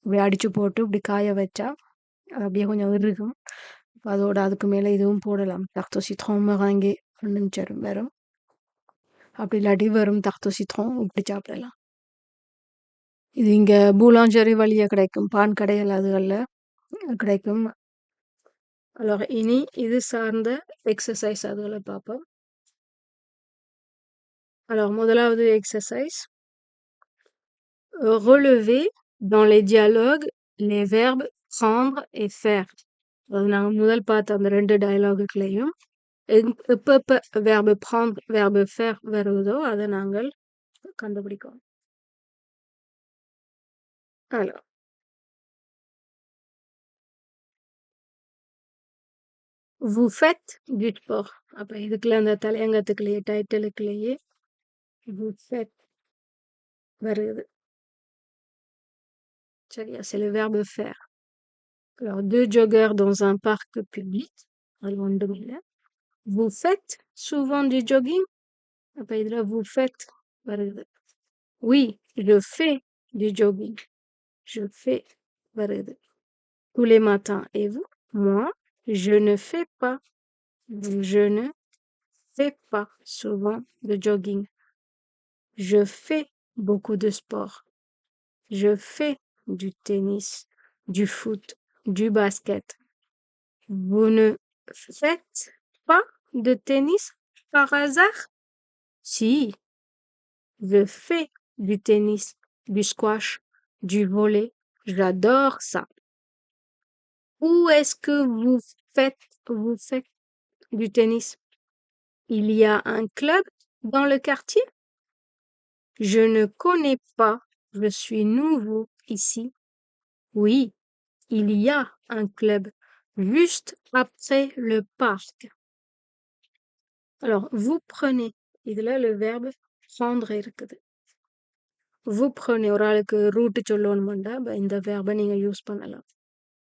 [SPEAKER 1] இப்படி அடிச்சு போட்டு இப்படி காய வச்சா அது அப்படியே கொஞ்சம் இருக்கும். அதோட அதுக்கு மேல இதுவும் போடலாம். tarte au citron மேகாங்கே வரும். அப்படி இல்லாட்டி வெறும் tarte au citron இப்படி சாப்பிடலாம். இது இங்க பூலாஞ்சேரி வழியா கிடைக்கும். பான் கடைகள் அதுகள்ல கிடைக்கும். Alors இனி இது சார்ந்த எக்ஸர்சைஸ் அதுகளை பார்ப்போம். Alors முதலாவது exercise. Relever dans les dialogues les verbes prendre et faire. அது நாங்க முதல் பார்த்த அந்த 2 டயலாகுகளையும் எப்ப verbe prendre, verbe faire வருதோ அதை நாங்கள் கண்டுபிடிக்கணும். Alors vous faites du sport. அப்ப இதுக்குள்ள அந்த தலையங்கத்துக்குள்ளேயே டைட்டிலுக்குள்ளேயே vous faites வருது. சரியா? C'est le verbe faire. Alors 2 joggeurs dans un parc public. அது ஒன்றுமில்லை. Vous faites souvent du jogging? அப்ப இதுல vous faites வருது. Oui, je fais du jogging. Je fais வருது. Tous les matins. Et vous? Moi, je ne fais pas. Je ne fais pas souvent de jogging. Je fais beaucoup de sport. Je fais du tennis, du foot, du basket. Vous ne faites pas de tennis par hasard? Si, je fais du tennis, du squash, du volley. J'adore ça. Où est-ce que vous faites du tennis? Il y a un club dans le quartier? Je ne connais pas. Je suis nouveau ici. Oui, il y a un club juste après le parc. Alors, vous prenez. இதுல le verbe prendre இருக்குது. Vous prenez ஒரு ஆளுக்கு route சொல்லணும்னா இந்த verbe நீங்க use பண்ணலாம்.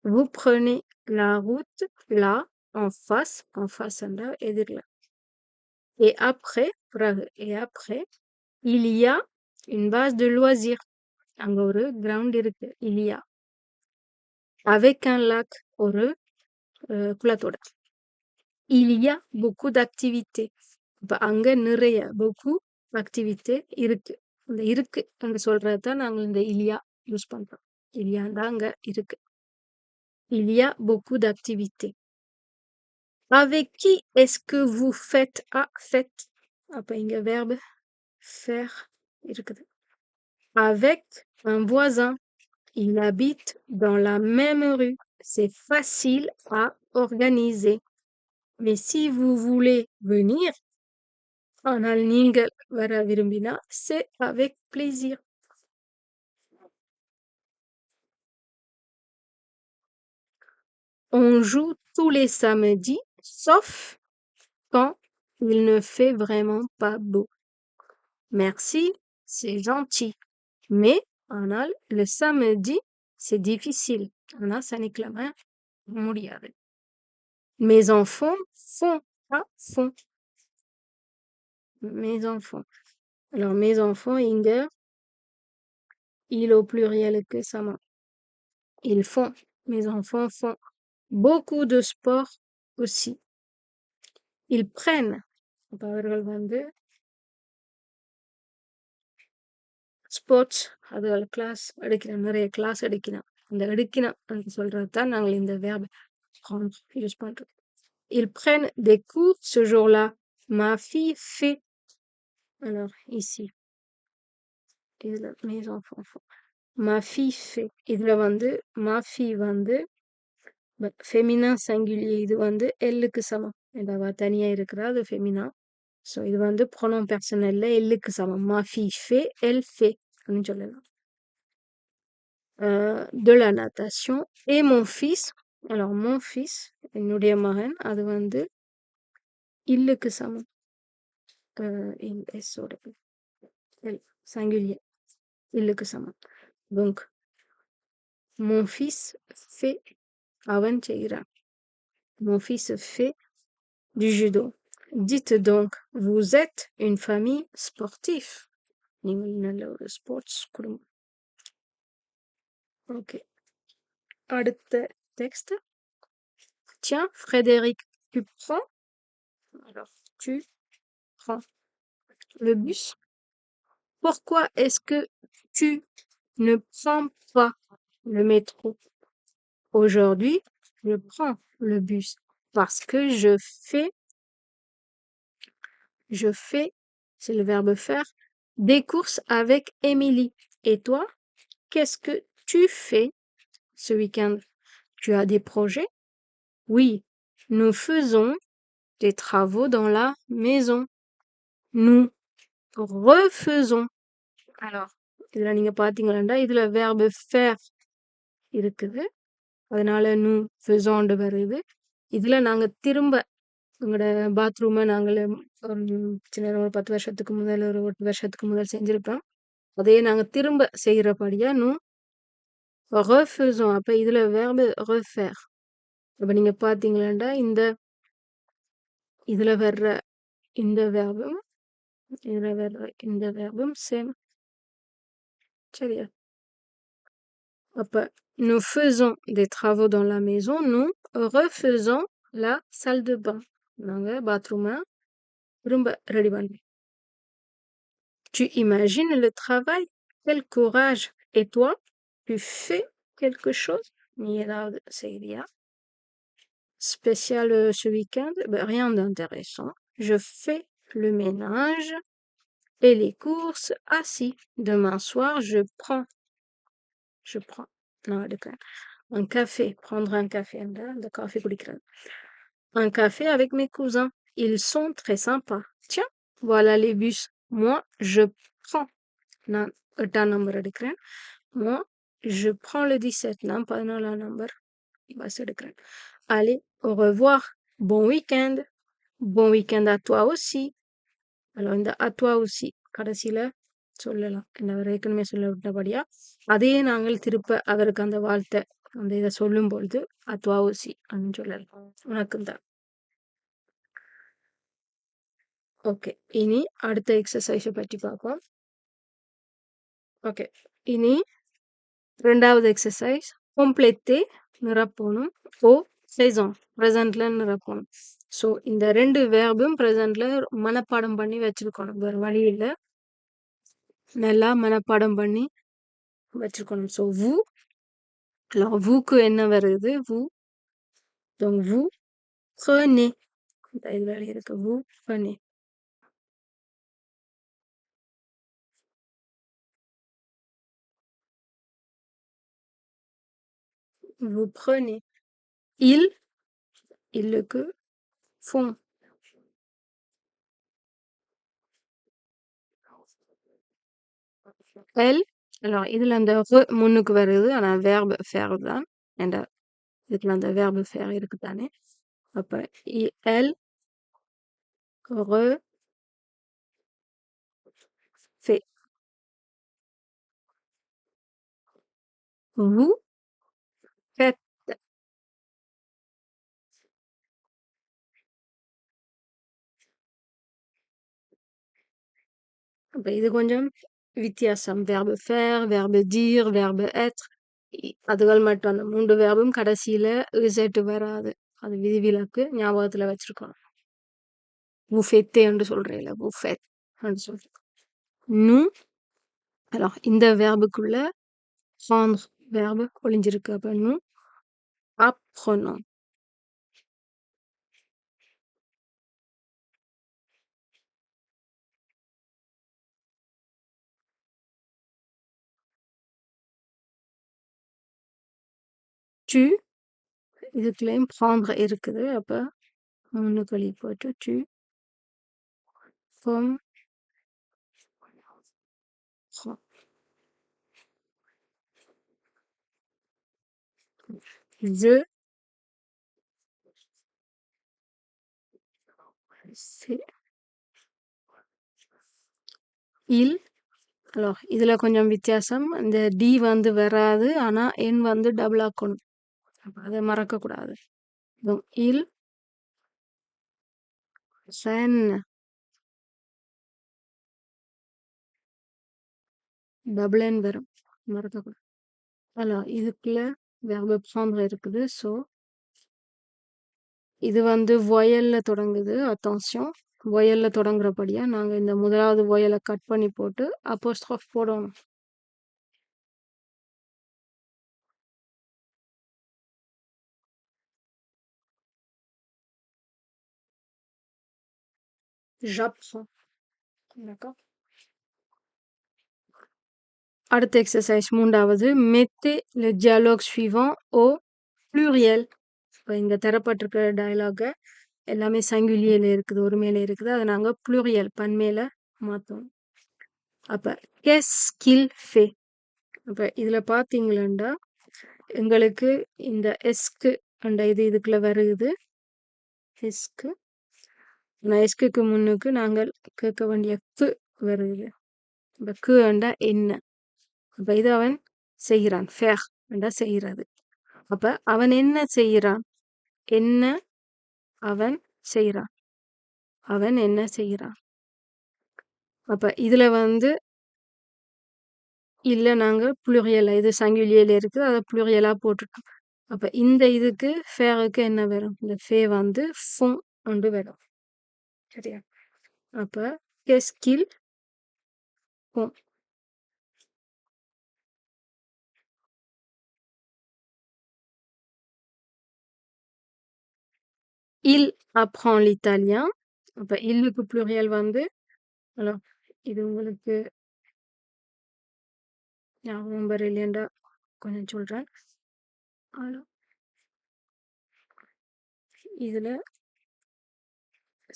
[SPEAKER 1] Vous prenez la route là en face என்றா எதிரில. Et après, il y a une base de loisirs. அங்க ஒரு ground இருக்கு. Il y a. Avec un lac ஒரு குளத்தோட. Il y a beaucoup d'activités. இப்ப அங்க நிறைய beaucoup activité இருக்கு. இந்த இருக்கு என்று சொல்றதுதான் நாங்க இந்த இலியா யூஸ் பண்றோம். இலியாண்டா அங்க இருக்கு. Il y a beaucoup d'activités. Avec qui est-ce que vous faites? Faites. அப்ப இங்க verbe faire இருக்குது. Avec un voisin. Il habite dans la même rue. C'est facile à organiser. Mais si vous voulez venir, ஆனால் நீங்கள் வர விரும்பினா, c'est avec plaisir. On joue tous les samedis, sauf quand il ne fait vraiment pas beau. Merci, c'est gentil. Mais ஆனால் le samedi, c'est difficile. ஆனா சனிக்கிழமை முடியாது. Mes enfants font. Font. Mes enfants. Alors, mes enfants, இங்க il au pluriel que sama. Ils font. Mes enfants font beaucoup de sport aussi. Ils prennent. அப்ப அவர்கள் வந்து sports அதுகள் class எடுக்கணும். நிறைய கிளாஸ் எடுக்கணும். அந்த எடுக்கணும் என்று சொல்றது தான் நாங்கள் இந்த verbe prendre யூஸ் பண்றோம். Ils prennent des cours ce jour-là. Ma fille fait. Alors, ici. இதுல mes enfants font. Ma fille fait. இதுல வந்து ma fille வந்து ஃபெமினா singulier. இது வந்து எல்லுக்கு சமம். அவ தனியா இருக்கிறா அது ஃபெமினா. ஸோ இது வந்து ப்ரொனோம் பெர்சனல்ல எல்லுக்கு சமம். Ma fille fait, elle fait அப்படின்னு சொல்லலாம். De la natation. Et mon fils. Alors mon fils, என்னுடைய மகன், அது வந்து இல்லுக்கு சமம். எஸ் ஓட singulier. இல்லுக்கு சமம். Donc mon fils fait. அவன் செய்கிறான். Mon fils fait du judo. Dites donc, vous êtes une famille sportive. நீங்கள் நல்ல ஒரு ஸ்போர்ட்ஸ் குடும்பம். ஓகே. அடுத்த text. Tiens, Frédéric, tu prends? Alors, tu prends le bus. Pourquoi est-ce que tu ne prends pas le métro. Aujourd'hui, je prends le bus parce que je fais, c'est le verbe faire, des courses avec Émilie. Et toi, qu'est-ce que tu fais ce week-end? Tu as des projets? Oui, nous faisons des travaux dans la maison. Nous refaisons. Alors, இதுல நீங்க பாத்தீங்கன்னா இதுல verbe faire இருக்குது. அதனால nous faisons வருது. இதுல நாங்க திரும்ப எங்களோட பாத்ரூமை நாங்கள் ஒரு சின்ன ஒரு 10 வருஷத்துக்கு முதல் ஒரு 8 வருஷத்துக்கு முதல் செஞ்சிருப்போம். அதையே நாங்க திரும்ப செய்யறபடியா nous refaisons. அப்ப இதுல verbe refaire. அப்ப நீங்க பாத்தீங்கன்னா இதுல வர்ற இந்த verbம் இதுல வர்ற இந்த verbம் சேம். சரியா? அப்ப nous faisons des travaux dans la maison, nous refaisons la salle de bain. நாங்க பாத்ரூமை திரும்ப ரெடி பண்ணுவோம். Tu imagines le travail? Quel courage! Et toi, tu fais quelque chose? நீ ஏதாவது செய்றியா? Spécial ce week-end? Ben, rien d'intéressant. Je fais le ménage et les courses. Ah si, demain soir, je prends. Non, எடுக்கிறேன். Un café. Prendre un café. Le café குடிக்கிறது. Un café avec mes cousins. Ils sont très sympas. Tiens, voilà les bus. Moi, je prends. நான் 8ஆம் number எடுக்கிறேன். Moi, je prends le 17. நான் 14ஆம் number bus எடுக்கிறேன். Allez, au revoir. Bon week-end. Bon week-end à toi aussi. Alors, இந்த à toi aussi கடைசியில சொல்லலாம். என்ன ஏற்கனவே சொல்ல விட்டபடியா அதையே நாங்கள் திருப்ப அவருக்கு அந்த வாழ்த்தை அந்த இதை சொல்லும் பொழுது à toi aussi அப்படின்னு சொல்லலாம். உனக்கும் தான். ஓகே, இனி அடுத்த எக்ஸசைஸை பற்றி பார்ப்போம். ஓகே, இனி 2வது எக்ஸசைஸ் compléter நிரப்பணும். ஓ saison ப்ரெசென்ட்ல நிரப்பணும். ஸோ இந்த 2 வேர்பும் ப்ரெசென்ட்ல மனப்பாடம் பண்ணி வச்சிருக்கணும். வேறு வழி இல்லை, நல்லா மனப்பாடம் பண்ணி வச்சிருக்கணும். ஸோ vous, alors vous-க்கு என்ன வருது? vous, donc vous prenez. இது வேலை இருக்கு. vous prenez. Vous prenez. Ils font. Elle, alors இதுல அந்த முன்னுக்கு வருது, ஆனா verbe faire தான். and இதுல அந்த verbe faire இருக்கு தானே. அப்ப elle refait. Vous faites. அப்ப இது கொஞ்சம் வித்தியாசம். verbe faire, verbe dire, verbe être. அதுகள் மட்டும் அந்த 3 வேர்பும் கடைசியில z வராது. அது விதிவிலக்கு, ஞாபகத்துல வச்சிருக்கணும். vous faites என்று சொல்றேன், vous faites என்று சொல்றேன். nous, alors இந்த வேர்புக்குள்ள prendre verbe ஒளிஞ்சிருக்கு. அப்ப nous apprenons. tu, இதுக்குள்ளேயும் prendre இருக்குது. அப்ப முன்னுக்கு வெளியே போட்டு tu comprends. Je fais. il, alors இதுல கொஞ்சம் வித்தியாசம். இந்த டி வந்து வராது, ஆனா என் வந்து டபுள் ஆக்கணும். அப்ப அதை மறக்க கூடாது. donc il prennent. Double N வரும், மறக்க கூடாது. alors இதுக்குள்ள verbe prendre இருக்குது. ஸோ இது வந்து voyelle தொடங்குது. attention, voyelle தொடங்குறபடியா நாங்க இந்த முதலாவது voyelle கட் பண்ணி போட்டு apostrophe போடணும். j'apprends. D'accord? அடுத்த எக்ஸசைஸ் 3வது mettez le dialogue suivant au pluriel. இப்போ இங்க தரப்பட்டிருக்கிற டயலாக எல்லாமே சங்குலியில இருக்குது, ஒருமையில இருக்குது. அதை நாங்க pluriel பன்மையில மாத்தோம். அப்ப qu'est-ce qu'il fait? அப்ப இதுல பாத்தீங்களா எங்களுக்கு இந்த எஸ்க்கு அந்த இதுக்குள்ள வருது. எஸ்க்கு எஸ்க்கு முன்னுக்கு நாங்கள் கேட்க வேண்டிய கு வருது. இப்ப கு அண்டா என்ன? அப்ப இது அவன் செய்கிறான். ஃபேர் அண்டா செய்கிறது. அப்ப அவன் என்ன செய்கிறான்? என்ன அவன் செய்கிறான்? அவன் என்ன செய்கிறான்? அப்ப இதுல இல்ல நாங்க புளூரியல், இது சங்குலியல இருக்குது, அதை புளூரியலா போட்டுட்டோம். அப்ப இந்த இதுக்கு ஃபேருக்கு என்ன வரும்? இந்த ஃபே ஃபோன் ஒன்று வரும். சரியா? அப்ப qu'est-ce qu'ils font? Il apprend l'italien. அப்ப ilலுக்கு pluriel alors இது உங்களுக்கு ஞாபகம் வரலையேண்டா கொஞ்சம் சொல்றேன். alors இதுல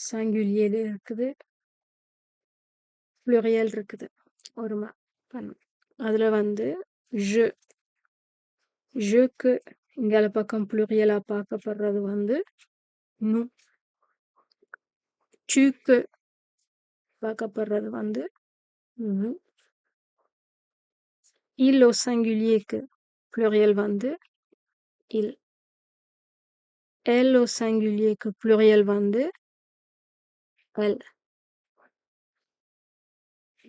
[SPEAKER 1] singulier இருக்குது, pluriel இருக்குது, ஒருமை பன்மை. அதுல je jeக்கு இங்கால பக்கம் plurielா பார்க்கப்படுறது nous. tuக்கு பார்க்கப்படுறது nous. il au singulier pluriel il. elle au singulier pluriel elle.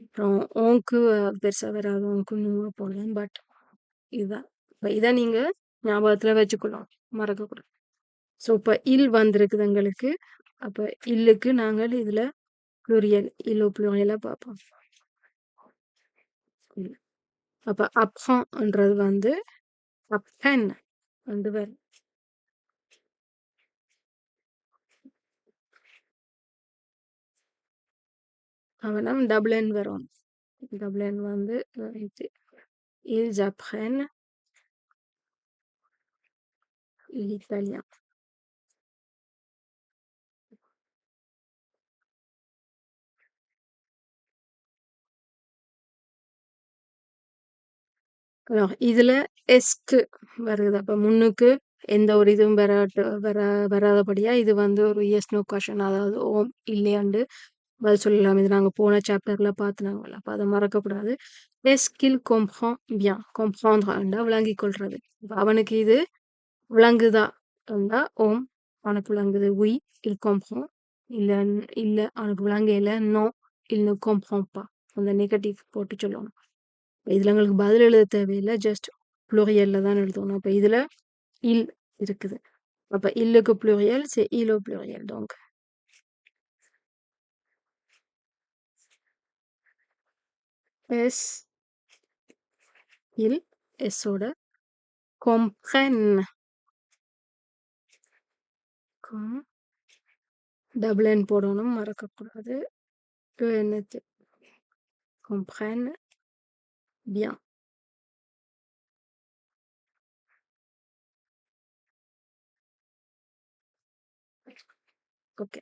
[SPEAKER 1] அப்புறம் ஓங்கு பெருசா வராது, ஓங்கு நூ போடலாம். பட் இதுதான். இதை நீங்க ஞாபகத்துல வச்சுக்கணும், மறக்கக்கூடாது. ஸோ இப்போ இல் வந்திருக்குது எங்களுக்கு. அப்ப இல்லுக்கு நாங்கள் இதுல pluriel இல்லோ plurielா பார்ப்போம். அப்ப apprendன்றது apprenne வரும். அவனம் டபுள் என் வரும். Double N ils apprennent l'italien. alors இதுல எஸ்க்கு வருது. அப்ப முன்னுக்கு எந்த ஒரு இதுவும் வராதபடியா இது ஒரு எஸ் நோ கொஷன், அதாவது ஓம் இல்லையாண்டு பதில் சொல்லலாம். இது நாங்க போன சாப்டர்ல பார்த்துனாங்கல்ல, அப்ப அதை மறக்கக்கூடாது. est-ce qu'il comprend bien? comprendre விளங்கிக் கொள்றது. அவனுக்கு இது விளங்குதா என்றா ஓம் அவனுக்கு விளங்குது. oui il comprend. இல்ல இல்ல அவனுக்கு விளங்கல, non il ne comprend pas. அந்த நெகட்டிவ் போட்டு சொல்லணும். இதுல எங்களுக்கு பதில் எழுத தேவையில்லை, ஜஸ்ட் புளூரியல்ல தான் எழுதணும். அப்ப இதுல இல் இருக்குது. அப்ப இல்லுக்கு pluriel c'est il au pluriel. donc est il எஸ்ஸோட comprenne double N போடணும், மறக்கக்கூடாது. என்னது comprenne bien. ok.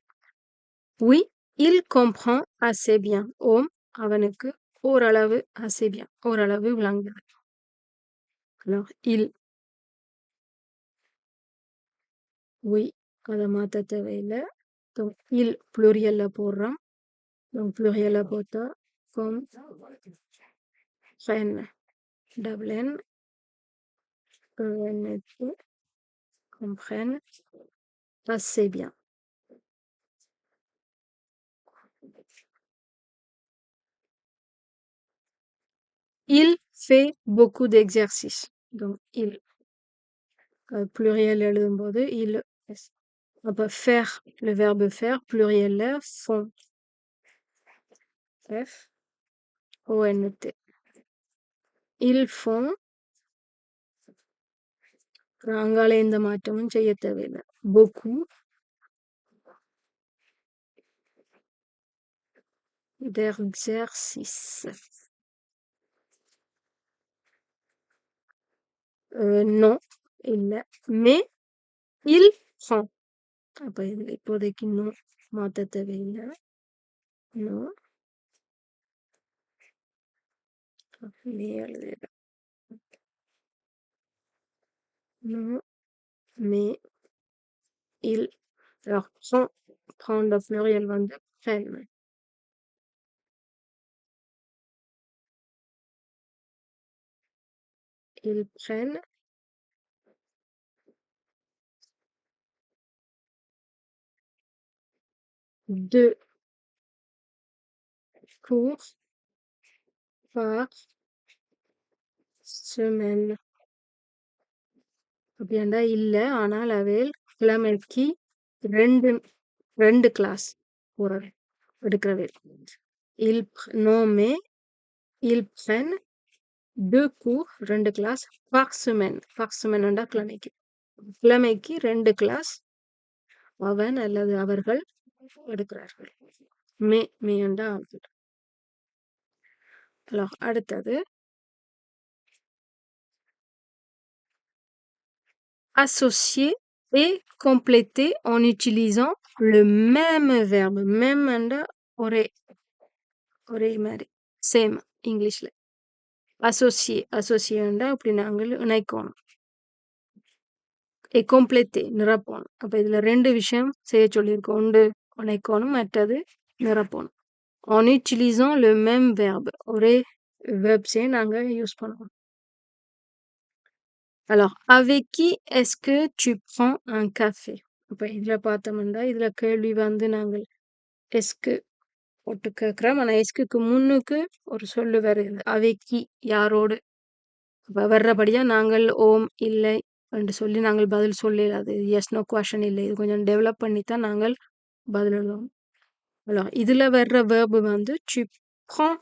[SPEAKER 1] oui il comprend assez bien. ஓம் அவனுக்கு ஓரளவு assez bien ஓரளவு விளங்குது. alors il oui அதை மாத்த தேவையில்லை. donc il plurielல போடுறோம். donc plurielல போட்டா comprenne double n comprenne assez bien. il fait beaucoup d'exercices. donc il pluriel எழுதும்போது il. அப்ப faire le verbe faire pluriel font. f o n t. ils font. அங்கால எந்த மாற்றமும் செய்ய தேவையில்லை. beaucoup d'exercice. Non, இல்ல. Mais il prend. அப்ப இதுல இப்போதைக்கு no மாத்த தேவையில்லை. No. mais எழுதிடுறேன். Non, mais il. Alors, prendre le pluriel வந்து prennent. Ils prennent deux cours par semaine. அப்படின்னா இல்ல ஆனால் அவையில் கிழமைக்கு ரெண்டு ரெண்டு கிளாஸ் போறது எடுக்கிறவே. Non mais ils prennent deux cours ரெண்டு class par semaine. par semaine ண்டா கிழமைக்கு. கிழமைக்கு ரெண்டு கிளாஸ் அவன் அல்லது அவர்கள் எடுக்கிறார்கள். மே ண்டா alors அடுத்தது associer et compléter en utilisant le même verbe. Même ண்டா ஒரே மாதிரி சேம் இங்கிலீஷ்ல. associer ண்டா அப்படி நாங்கள் இணைக்கணும். et compléter நிரப்பணும். அப்ப இதுல ரெண்டு விஷயம் செய்ய சொல்லியிருக்கோம். ஒன்று இணைக்கணும், மற்றது நிரப்பணும். en utilisant le même verbe. ஒரே verbs நாங்கள் யூஸ் பண்ணுவோம். Alors, avec qui est-ce que tu prends un café? அப்ப இதுல பார்த்தோம்னா இதுல கேள்வி வந்து நாங்கள் எஸ்க்கு போட்டு கேட்கிறோம். ஆனா எஸ்க்கு முன்னுக்கு ஒரு சொல்லு வருது. avec qui யாரோடு. அப்ப வர்றபடியா நாங்கள் ஓம் இல்லை என்று சொல்லி நாங்கள் பதில் சொல்லலாது. எஸ் நோ கொஸ்டின் இல்லை. இது கொஞ்சம் டெவலப் பண்ணித்தான் நாங்கள் பதில் எழுதுவோம். Alors, இதுல வர்ற verb வந்து tu prends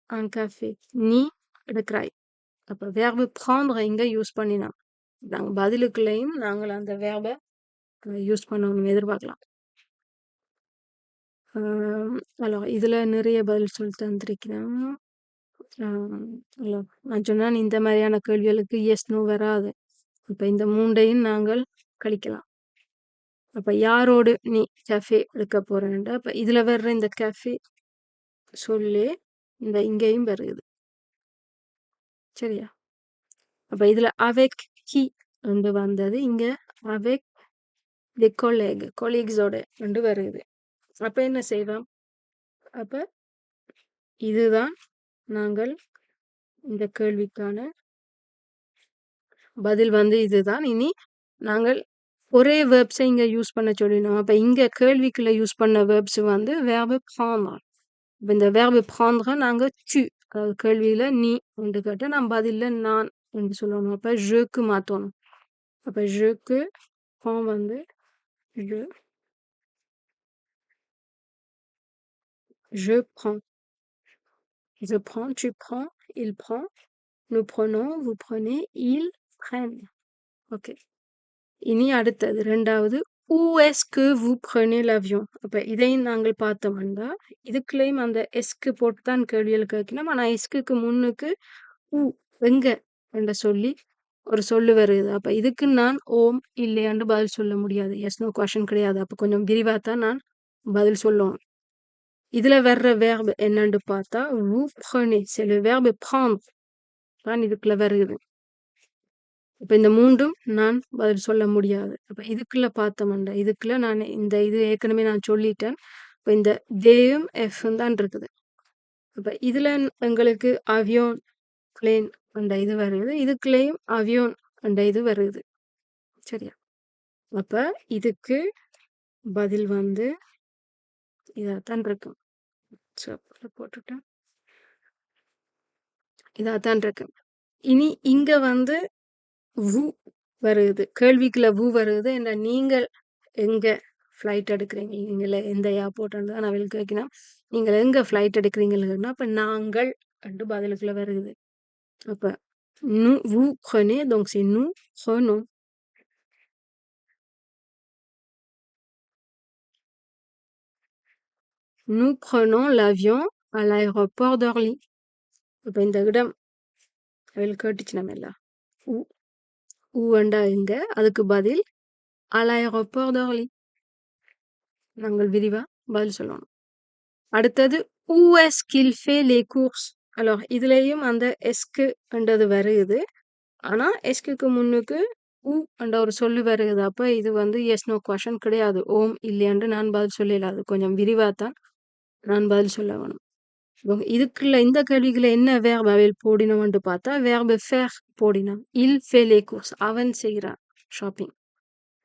[SPEAKER 1] un café. நீ எடுக்கிறாய். அப்ப verb prendre இங்க யூஸ் பண்ணினா நாங்கள் பதிலுக்குள்ளேயும் நாங்கள் அந்த வேர்பை யூஸ் பண்ணணும் எதிர்பார்க்கலாம். alors இதுல நிறைய பதில் சொல்லி தந்திருக்கிறேன். நான் சொன்னேன் இந்த மாதிரியான கேள்விகளுக்கு எஸ் நோ வராது. இப்ப இந்த மூண்டையும் நாங்கள் கழிக்கலாம். அப்ப யாரோடு நீ கஃபே எடுக்க போறேன்டா அப்ப இதுல வர்ற இந்த கஃபே சொல்லி இந்த இங்கேயும் வருது. சரியா? அப்ப இதுல avec qui என்று வந்தது. இங்க avec des colleagues-ஓட என்று வருது. அப்ப என்ன செய்வோம்? அப்ப இதுதான் நாங்கள் இந்த கேள்விக்கான பதில் வந்து இதுதான். இனி நாங்கள் ஒரே வேர்ப்ஸை இங்க யூஸ் பண்ண சொல்லினோம். அப்ப இங்க கேள்விக்குள்ள யூஸ் பண்ண வேர்ப்ஸ் வந்து verbe prendre. இந்த verbe prendre நாங்க tu அதாவது கேள்வியில நீ என்று கேட்டா நம்ம பதில்ல நான் என்று சொல்லணும். அப்ப je-க்கு மாத்தணும். அப்ப je-க்கு prend வந்து je prends. Je prends, tu prends, il prend, nous prenons, vous prenez, ils prennent. Ok. இனி அடுத்தது ரெண்டாவது où est-ce que vous prenez l'avion? அப்ப இதையும் நாங்கள் பார்த்தோம்னா இதுக்குள்ளேயும் அந்த எஸ்க்கு போட்டு தான் கேள்விகள் கேட்கணும். ஆனா எஸ்க்கு முன்னுக்கு ஊ எங்க என்று சொல்லி ஒரு சொல்லு வருது. அப்ப இதுக்கு நான் ஓம் இல்லையாண்டு பதில் சொல்ல முடியாது. எஸ் நோ கொஸ்டின் கிடையாது. அப்ப கொஞ்சம் விரிவா தான் நான் பதில் சொல்லணும். இதுல வர்ற verbe என்னன்னு பார்த்தா vous prenez. c'est le verbe prendre தான் இதுக்குள்ள வருது. இப்ப இந்த மூன்றும் நான் பதில் சொல்ல முடியாது. அப்ப இதுக்குள்ள பார்த்தோம்னா இதுக்குள்ள நான் இந்த இது ஏற்கனவே நான் சொல்லிட்டேன். இப்ப இந்த தேயும் எஃப் தான் இருக்குது. அப்ப இதுல எங்களுக்கு அவியோன் பிளேன் என்ற இது வருது. இதுக்குள்ளேயும் அவியோன் என்ற இது வருது. சரியா? அப்ப இதுக்கு பதில் வந்து இதாத்தான் இருக்கும். போட்டுட்டேன். இதாத்தான் இருக்கு. இனி இங்க வந்து வு வருது. கேள்விக்குள்ள வு வருது. என்ன நீங்கள் எங்க ஃப்ளைட் எடுக்கிறீங்க? நீங்கள எந்த ஏர்போர்ட் தான் அவள் கேட்கணும். நீங்கள் எங்க ஃப்ளைட் எடுக்கிறீங்கன்னா அப்ப நாங்கள் என்று பதிலுக்குள்ள வருது. அப்ப vous prenez donc c'est nous prenons. Nous prenons l'avion à l'aéroport d'Orly. இப்ப இந்த இடம் அவள் கேட்டுச்சு நம்ம எல்லாம் ஊ ஊண்டா எங்க அதுக்கு பதில் à l'aéroport d'Orly. நாங்கள் விரிவா பதில் சொல்லணும். அடுத்தது où est-ce qu'il fait les courses? alors இதுலயும் அந்த எஸ்க்கு என்றது வருது. ஆனா எஸ்க்கு முன்னுக்கு ஊ என்ற ஒரு சொல்லு வருது. அப்ப இது வந்து எஸ் நோ கொஷன் கிடையாது. ஓம் இல்லையென்று நான் பதில் சொல்லல. அது கொஞ்சம் விரிவாத்தான் நான் பதில் சொல்ல வேணும். இதுக்குள்ள இந்த கேள்விக்குள்ள என்ன வேர்ப் அவையில் போடினோம்னு பார்த்தா வேர்பு ஃபேர் போடினோம். இல் ஃபே லே கோர்ஸ் அவன் செய்கிறான் ஷாப்பிங்.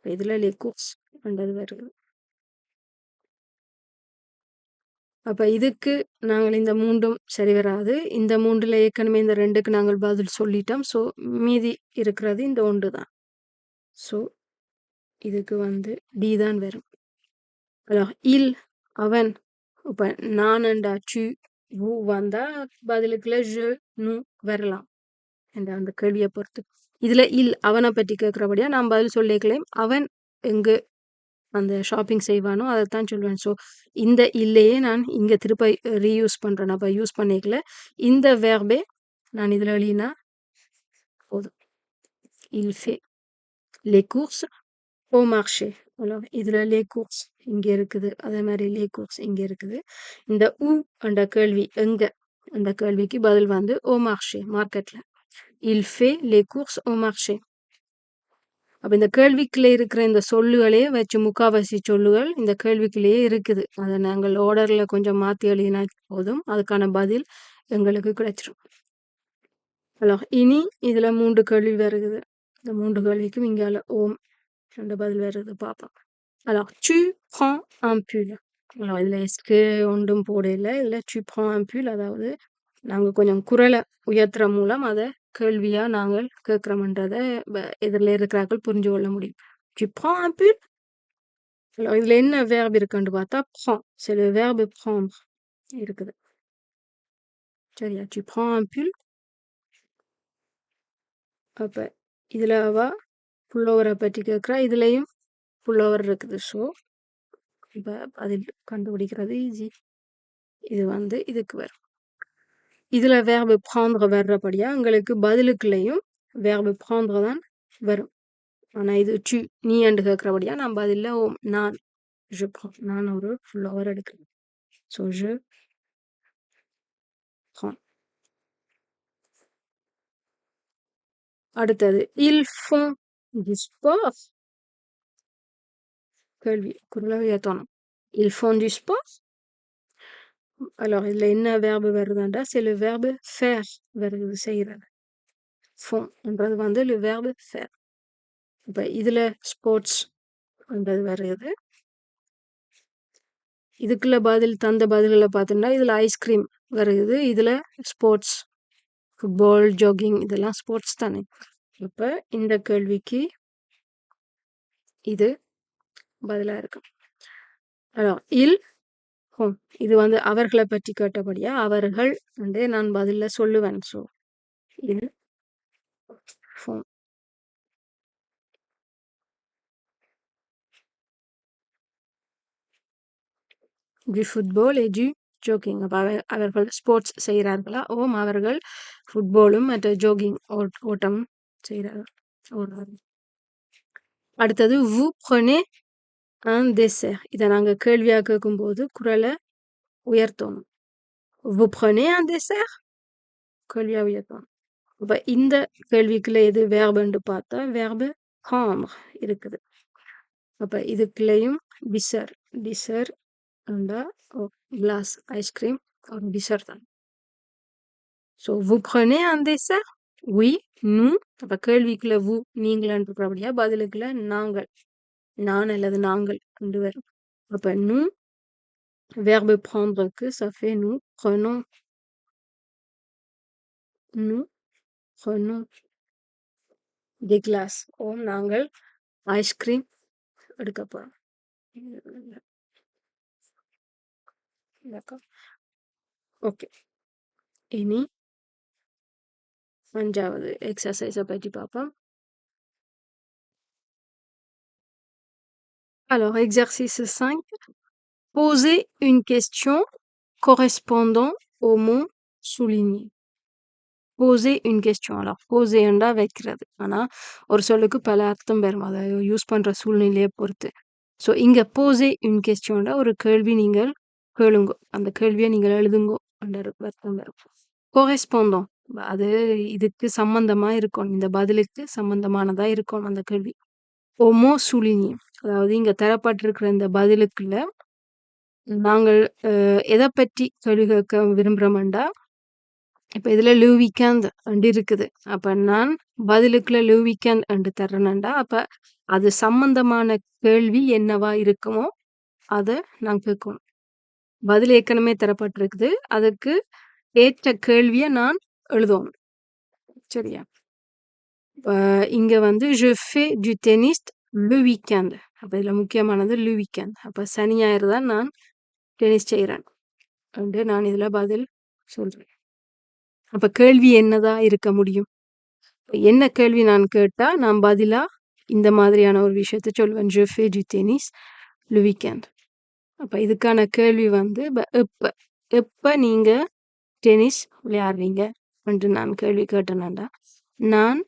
[SPEAKER 1] இதுல லே கோர்ஸ் என்றது வருது. அப்ப இதுக்கு நாங்கள் இந்த மூன்றும் சரி வராது. இந்த மூன்றுல ஏற்கனவே இந்த ரெண்டுக்கு நாங்கள் பதில் சொல்லிட்டோம். ஸோ மீதி இருக்கிறது இந்த ஒன்று தான். ஸோ இதுக்கு வந்து டி தான் வரும். alors il அவன் இப்ப நான் அண்டா டு வு வந்தா பதிலுக்குள்ள je நு வரலாம் என்ற அந்த கேள்வியை பொறுத்து. இதுல இல் அவனை பற்றி கேட்கிறபடியா நான் பதில் சொல்லிக்கலையும் அவன் எங்கு அந்த ஷாப்பிங் செய்வானோ அதைத்தான் சொல்லுவேன். ஸோ இந்த இல்லையே நான் இங்க திருப்ப ரீயூஸ் பண்றேன். அப்ப யூஸ் பண்ணிக்கல இந்த வேர்பே நான் இதுல எழுதினா போதும். il fait les courses au marché. alors இதுல les courses இங்க இருக்குது. அதே மாதிரி les courses இங்க இருக்குது. இந்த ஊ என்ற கேள்வி எங்க அந்த கேள்விக்கு பதில் வந்து au marché மார்க்கெட்ல. il fait les courses au marché. அப்ப இந்த கேள்விக்குள்ளே இருக்கிற இந்த சொல்லுகளே வச்சு முக்காவாசி சொல்லுகள் இந்த கேள்விக்குள்ளேயே இருக்குது. அதை நாங்கள் ஆர்டர்ல கொஞ்சம் மாத்தி எழுதினா போதும். அதுக்கான பதில் எங்களுக்கு கிடைச்சிடும். alors இனி இதுல 3 கேள்வி வருது. இந்த 3 கேள்விக்கும் இங்கால ஓம் என்ற பதில் வருது பார்ப்போம். alors tu prends un pull. alors இதுல எஸ்க்கு ஒன்றும் போடல. இதுல tu prends un pull அதாவது நாங்க கொஞ்சம் குரலை உயர்த்துற மூலம் அதை கேள்வியா நாங்கள் கேட்கிறோம்ன்றதை எதிரில் இருக்கிறார்கள் புரிஞ்சு கொள்ள முடியும். tu prends un pull. alors இதுல என்ன verbe இருக்குன்னு பார்த்தா prend. c'est le verbe prendre இருக்குது. சரியா? tu prends un pull. அப்ப இதுல அவ புல்லோவரை பற்றி கேட்கிறா. இதுலயும் புல்லோவர் இருக்குது. ஸோ இப்ப அதில் கண்டுபிடிக்கிறது ஈஸி. இது வந்து இதுக்கு வரும். இதுல verbe prendre வர்றபடியா உங்களுக்கு பதிலுக்குள்ளேயும் verbe prendre தான் வரும். ஆனா இது tu நீ என்று கேட்கிறபடியா நான் பதில்ல ஓம் நான் je prends நான் ஒரு புல்லோவர் எடுக்கிறேன். So je prends. அடுத்தது ils font du sport. கேள்வி குரலை உயர்த்தணும். ils font du sport. alors இதுல என்ன verbe வருதுண்டா c'est le verbe faire வருது செய்யறது. font என்றது வந்து le verbe faire. இப்ப இதுல ஸ்போர்ட்ஸ் என்றது வருது. இதுக்குள்ள பதில் தந்த பதில்களை பார்த்தோம்னா இதுல ஐஸ்கிரீம் வருது. இதுல ஸ்போர்ட்ஸ் ஃபுட்பால் ஜாகிங் இதெல்லாம் ஸ்போர்ட்ஸ் தானே. இப்ப இந்த கேள்விக்கு இது பதிலா இருக்கு. alors ils font இது வந்து அவர்களை பற்றி கேட்டபடியா அவர்கள் வந்து நான் பதில்ல சொல்லுவேன். So ils font. du football et du jogging. அப்ப அவர்கள் ஸ்போர்ட்ஸ் செய்கிறார்களா? ஓம் அவர்கள் ஃபுட்பாலும் மற்ற ஜோகிங் ஓட்டம் செய்கிறார்கள். அடுத்தது vous prenez un dessert. இதை நாங்க கேள்வியா கேட்கும்போது குரலை உயர்த்தணும். vous prenez un dessert கேள்வியா உயர்த்தணும். அப்ப இந்த கேள்விக்குள்ள எது வேர்புன்னு பார்த்தா வேர்பு prendre இருக்குது. அப்ப இதுக்குள்ளேயும் டிசர் டிசர் கிளாஸ் ஐஸ்கிரீம் ஒரு டிசர் தான். So vous prenez un dessert? oui nous. அப்ப கேள்விக்குள்ள vous நீங்களான்னு இருக்கிறபடியா பதிலுக்குள்ள நாங்கள் நான் அல்லது நாங்கள் கொண்டு வரும். அப்ப nous verbe prendreக்கு ça fait nous prenons des glaces. ஓம் நாங்கள் ஐஸ்கிரீம் எடுக்க போறோம். ஓகே இனி 5வது எக்ஸசைஸை பற்றி பார்ப்போம். alors exercice 5. Posez une question correspondant au mot souligné. Poser une question. Alors, poser என்றா வைக்கிறது. ஆனா, ஒரு சொல்லுக்கு பல அர்த்தம் வரும். அதை யூஸ் பண்ற சூழ்நிலையை பொறுத்து. ஸோ, இங்க poser une questionடா ஒரு கேள்வி நீங்கள் கேளுங்கோ. அந்த கேள்வியை நீங்கள் எழுதுங்கோ என்ற அர்த்தம் வரும். correspondant அது இதுக்கு சம்பந்தமா இருக்கும். இந்த பதிலுக்கு சம்பந்தமானதா இருக்கும் அந்த கேள்வி. au mot souligné அதாவது இங்க தரப்பட்டிருக்கிற இந்த பதிலுக்குள்ள நாங்கள் எதை பற்றி கேள்வி கேட்க விரும்புகிறோம்டா இப்போ இதில் லூ வீக்கெண்ட் அண்டு இருக்குது. அப்போ நான் பதிலுக்குள்ள லூ வீக்கெண்ட் அண்டு தர்றேன்டா அப்போ அது சம்பந்தமான கேள்வி என்னவா இருக்குமோ அதை நான் கேட்கணும். பதில் ஏற்கனவே தரப்பட்டிருக்குது. அதுக்கு ஏற்ற கேள்வியை நான் எழுதணும். சரியா? இங்க வந்து je fais du tennis le weekend. அப்போ இதில் முக்கியமானது லூ வீக்கெண்ட். அப்போ சனி ஞாயிறு தான் நான் டென்னிஸ் செய்கிறேன் என்று நான் இதில் பதில் சொல்கிறேன். அப்போ கேள்வி என்னதா இருக்க முடியும்? என்ன கேள்வி நான் கேட்டால் நான் பதிலாக இந்த மாதிரியான ஒரு விஷயத்த சொல்லுவேன். je fais du tennis le weekend. அப்போ இதுக்கான கேள்வி வந்து எப்போ நீங்கள் டென்னிஸ் விளையாடுறீங்க என்று நான் கேள்வி கேட்டேனாண்டா நான்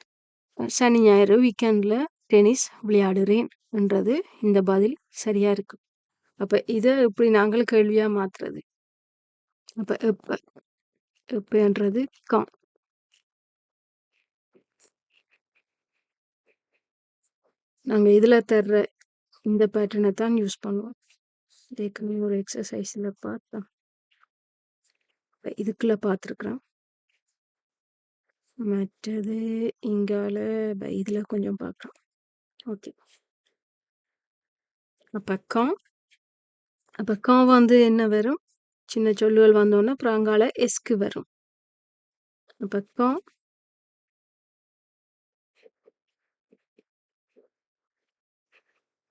[SPEAKER 1] சனி ஞாயிறு வீக்கெண்டில் டென்னிஸ் விளையாடுறேன் என்றது இந்த பதில் சரியா இருக்கு. அப்போ இதை இப்படி நாங்கள் கேள்வியாக மாற்றுறது. அப்போ எப்போன்றது quand. நாங்கள் இதில் தர்ற இந்த பேட்டர்னை தான் யூஸ் பண்ணுவோம். ஏற்கனவே ஒரு எக்ஸசைஸில் பார்த்தோம். இதுக்குள்ள பார்த்துருக்குறோம். மற்றது இங்கால இதில் கொஞ்சம் பார்க்கலாம். ஓகே. அப்போ quand வந்து என்ன வரும்? சின்ன சொல்லுகள் வந்தோன்னா அப்புறம் அங்கால எஸ்க்கு வரும். அப்போ quand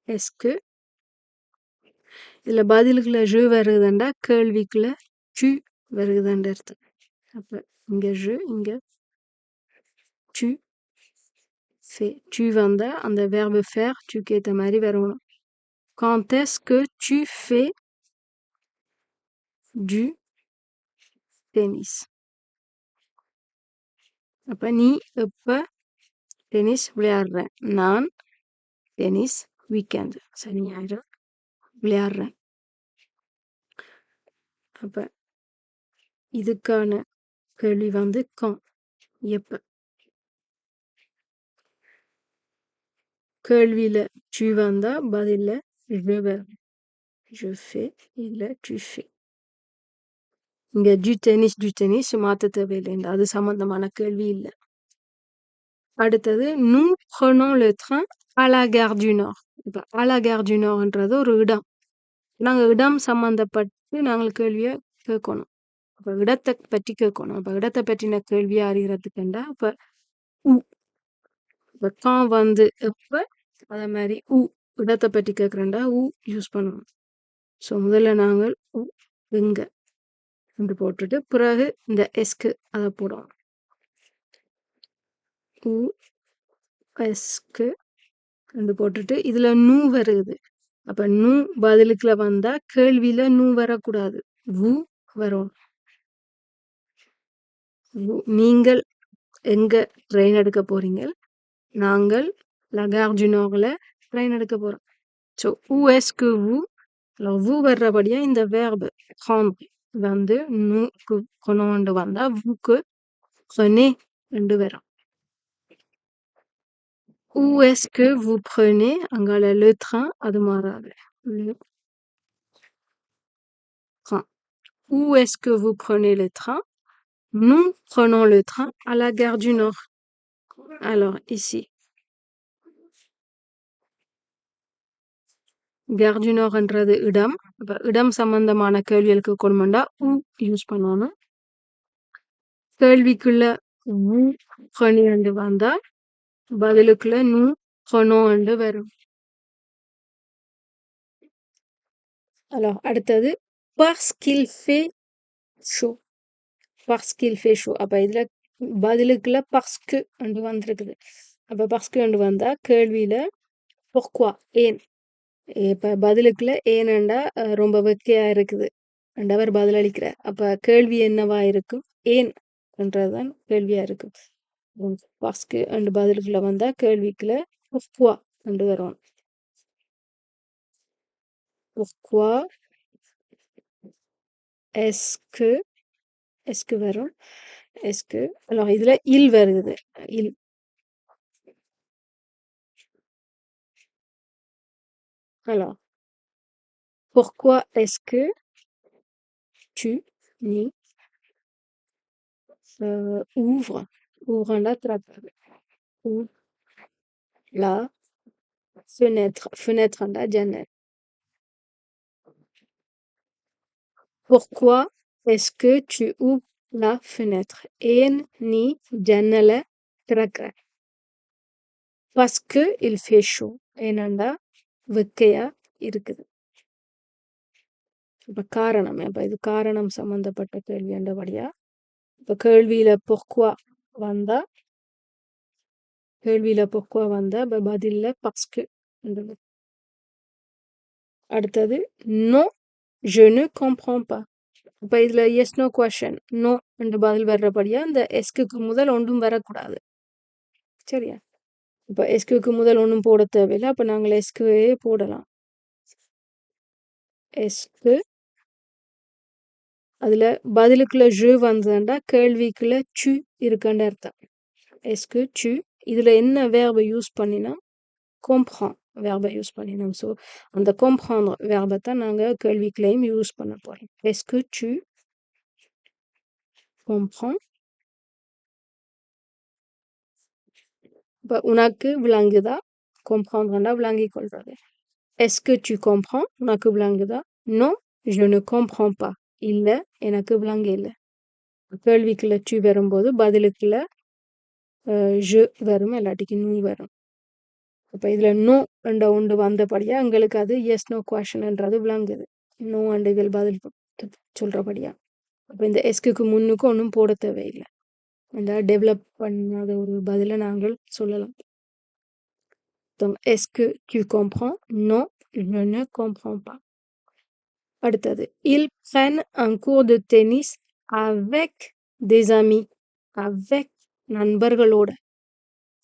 [SPEAKER 1] எஸ்க்கு இதில் பதிலுக்குள்ள ஜு வருகுதுண்டா கேள்விக்குள்ள சு வருகுதுன்ற அர்த்தம். அப்போ இங்கே ஜு இங்கே சு ஃபே சு வந்தால் அந்த verbe faire சுக்கு ஏற்ற மாதிரி வரணும். Quand est-ce que tu fais du tennis? அப்போ நீ எப்போ டென்னிஸ் விளையாடுற? நான் டென்னிஸ் வீக்கெண்டு சனி ஞாயிறு விளையாடுறேன். அப்போ இதுக்கான கேள்வி வந்து quand எப்போ. கேள்வியில் சு வந்தால் பதிலில் je வரும். je fais இல்லை tu fais. இங்கே du tennis மாற்ற தேவையில்லை. அது சம்பந்தமான கேள்வி இல்லை. அடுத்தது nous prenons le train à la gare du Nord. இப்போ à la gare du Nordன்றது ஒரு இடம். நாங்கள் இடம் சம்பந்தப்பட்டு நாங்கள் கேள்வியை கேட்கணும். அப்போ இடத்தை பற்றி கேட்கணும். அப்போ இடத்தை பற்றின கேள்வியை அறிகிறதுக்குண்டா அப்போ உ. இப்போ quand வந்து எப்போ அதே மாதிரி உ இடத்தை பற்றி கேட்குறேன்டா உ யூஸ் பண்ணணும். ஸோ முதல்ல நாங்கள் உ எங்கே என்று போட்டுட்டு பிறகு இந்த எஸ்க்கு அதை போடுவோம். உ எஸ்க்கு என்று போட்டுட்டு இதில் நூ வருது. அப்போ நூ பதிலுக்குள்ள வந்தால் கேள்வியில் நூ வரக்கூடாது. வு வரும். நீங்கள் எங்கே ட்ரெயின் எடுக்க போறீங்க? நாங்கள் la gare du Nordல ட்ரெயின் எடுக்க போகிறோம். So où est-ce que vous alors vous வர்றபடியாக இந்த verbe prendre வந்து நூக்கு கொண்டு வந்தால் vuக்கு prenez ரெண்டு வரும். Où est-ce que vous prenez அங்கால le train அது மாறாது. Le train. Où est-ce que vous prenez le train? Nous prenons le train à la gare du Nord. Alors ici gare du Nord என்றது இடம். அப்போ இடம் சம்பந்தமான கேள்விகளுக்கு கொண்டுண்டா உ யூஸ் பண்ணணும். கேள்விக்குள்ள உ பணியாண்டு வந்தால் பதிலுக்குள்ள நூ பணோண்டு வரும். Alors அடுத்தது parce qu'il fait chaud. parce qu'il fait chaud. அப்போ இதில் பதிலுக்குள்ள parce que அண்டு வந்திருக்குது. அப்போ parce que அண்டு வந்தால் கேள்வியில் pourquoi ஏன். இப்போ பதிலுக்குள்ள ஏனண்டா ரொம்ப வெக்கையாக இருக்குது. என்றவர் பதிலளிக்கிறார். அப்ப கேள்வி என்னவா இருக்கும்? ஏன் என்றதுதான் கேள்வியா இருக்கும். பாஸ்க்கு என்று பதிலுக்குள்ள வந்தா கேள்விக்குள்ள pourquoi என்று வரும். pourquoi est-ce que வரும். est-ce que alors இதுல il வருது. il alors pourquoi est-ce que tu நீ ouvre la trappe ouvre la fenêtre anda ஜன்னல். Pourquoi est-ce que tu ouvres la fenêtre? ஏன் நீ ஜன்னலை திறக்கிற? Parce que il fait chaud. ஏனண்டா வெக்கையா இருக்குது. இப்ப காரணம் இப்ப இது காரணம் சம்பந்தப்பட்ட கேள்வி என்றபடியா இப்ப கேள்வியில pourquoi வந்தா இப்ப பதில்ல parce que என்றது. அடுத்தது non je ne comprends pas. இப்ப இதுல yes no question no என்று பதில் வர்றபடியா இந்த எஸ்க்கு முதல் ஒன்றும் வரக்கூடாது. சரியா? இப்ப எஸ்க்கு முதல் ஒன்றும் போட தேவையில்லை. அப்ப நாங்கள் எஸ்குவே போடலாம். எஸ்கு அதுல பதிலுக்குள்ள ஜு வந்ததுண்டா கேள்விக்குள்ள சு இருக்குன்னு அர்த்தம். எஸ்கு சு இதுல என்ன வேர்பை யூஸ் பண்ணினா comprend வேர்பை யூஸ் பண்ணினோம். ஸோ அந்த comprendre வேர்பை தான் நாங்கள் கேள்விக்குள்ளையும் யூஸ் பண்ண போறோம். எஸ்கு சு comprends? இப்போ உனக்கு விளங்குதா? comprendreண்டா விளங்கிக் கொள்றது. எஸ்கு tu comprends? உனக்கு விளங்குதா? non je ne comprends pas. இல்ல எனக்கு விளங்க இல்லை. கேள்விக்குள்ள சு வரும்போது பதிலுக்குள்ள je வரும், இல்லாட்டிக்கு நூ வரும். அப்ப இதுல நோ என்ற ஒன்று வந்தபடியா எங்களுக்கு அது எஸ் நோ கொஷன்ன்றது விளங்குது. நோ அண்ட் இதில் பதில் சொல்றபடியா அப்ப இந்த எஸ்க்கு முன்னுக்கு ஒன்றும் போட தேவையில்லை. இந்த டெவலப் பண்ணாத ஒரு பதிலை நாங்கள் சொல்லலாம். Donc, est-ce que tu comprends? Non, je ne comprends pas. அடுத்தது ils prennent un cours de tennis avec des amis. avec நண்பர்களோட.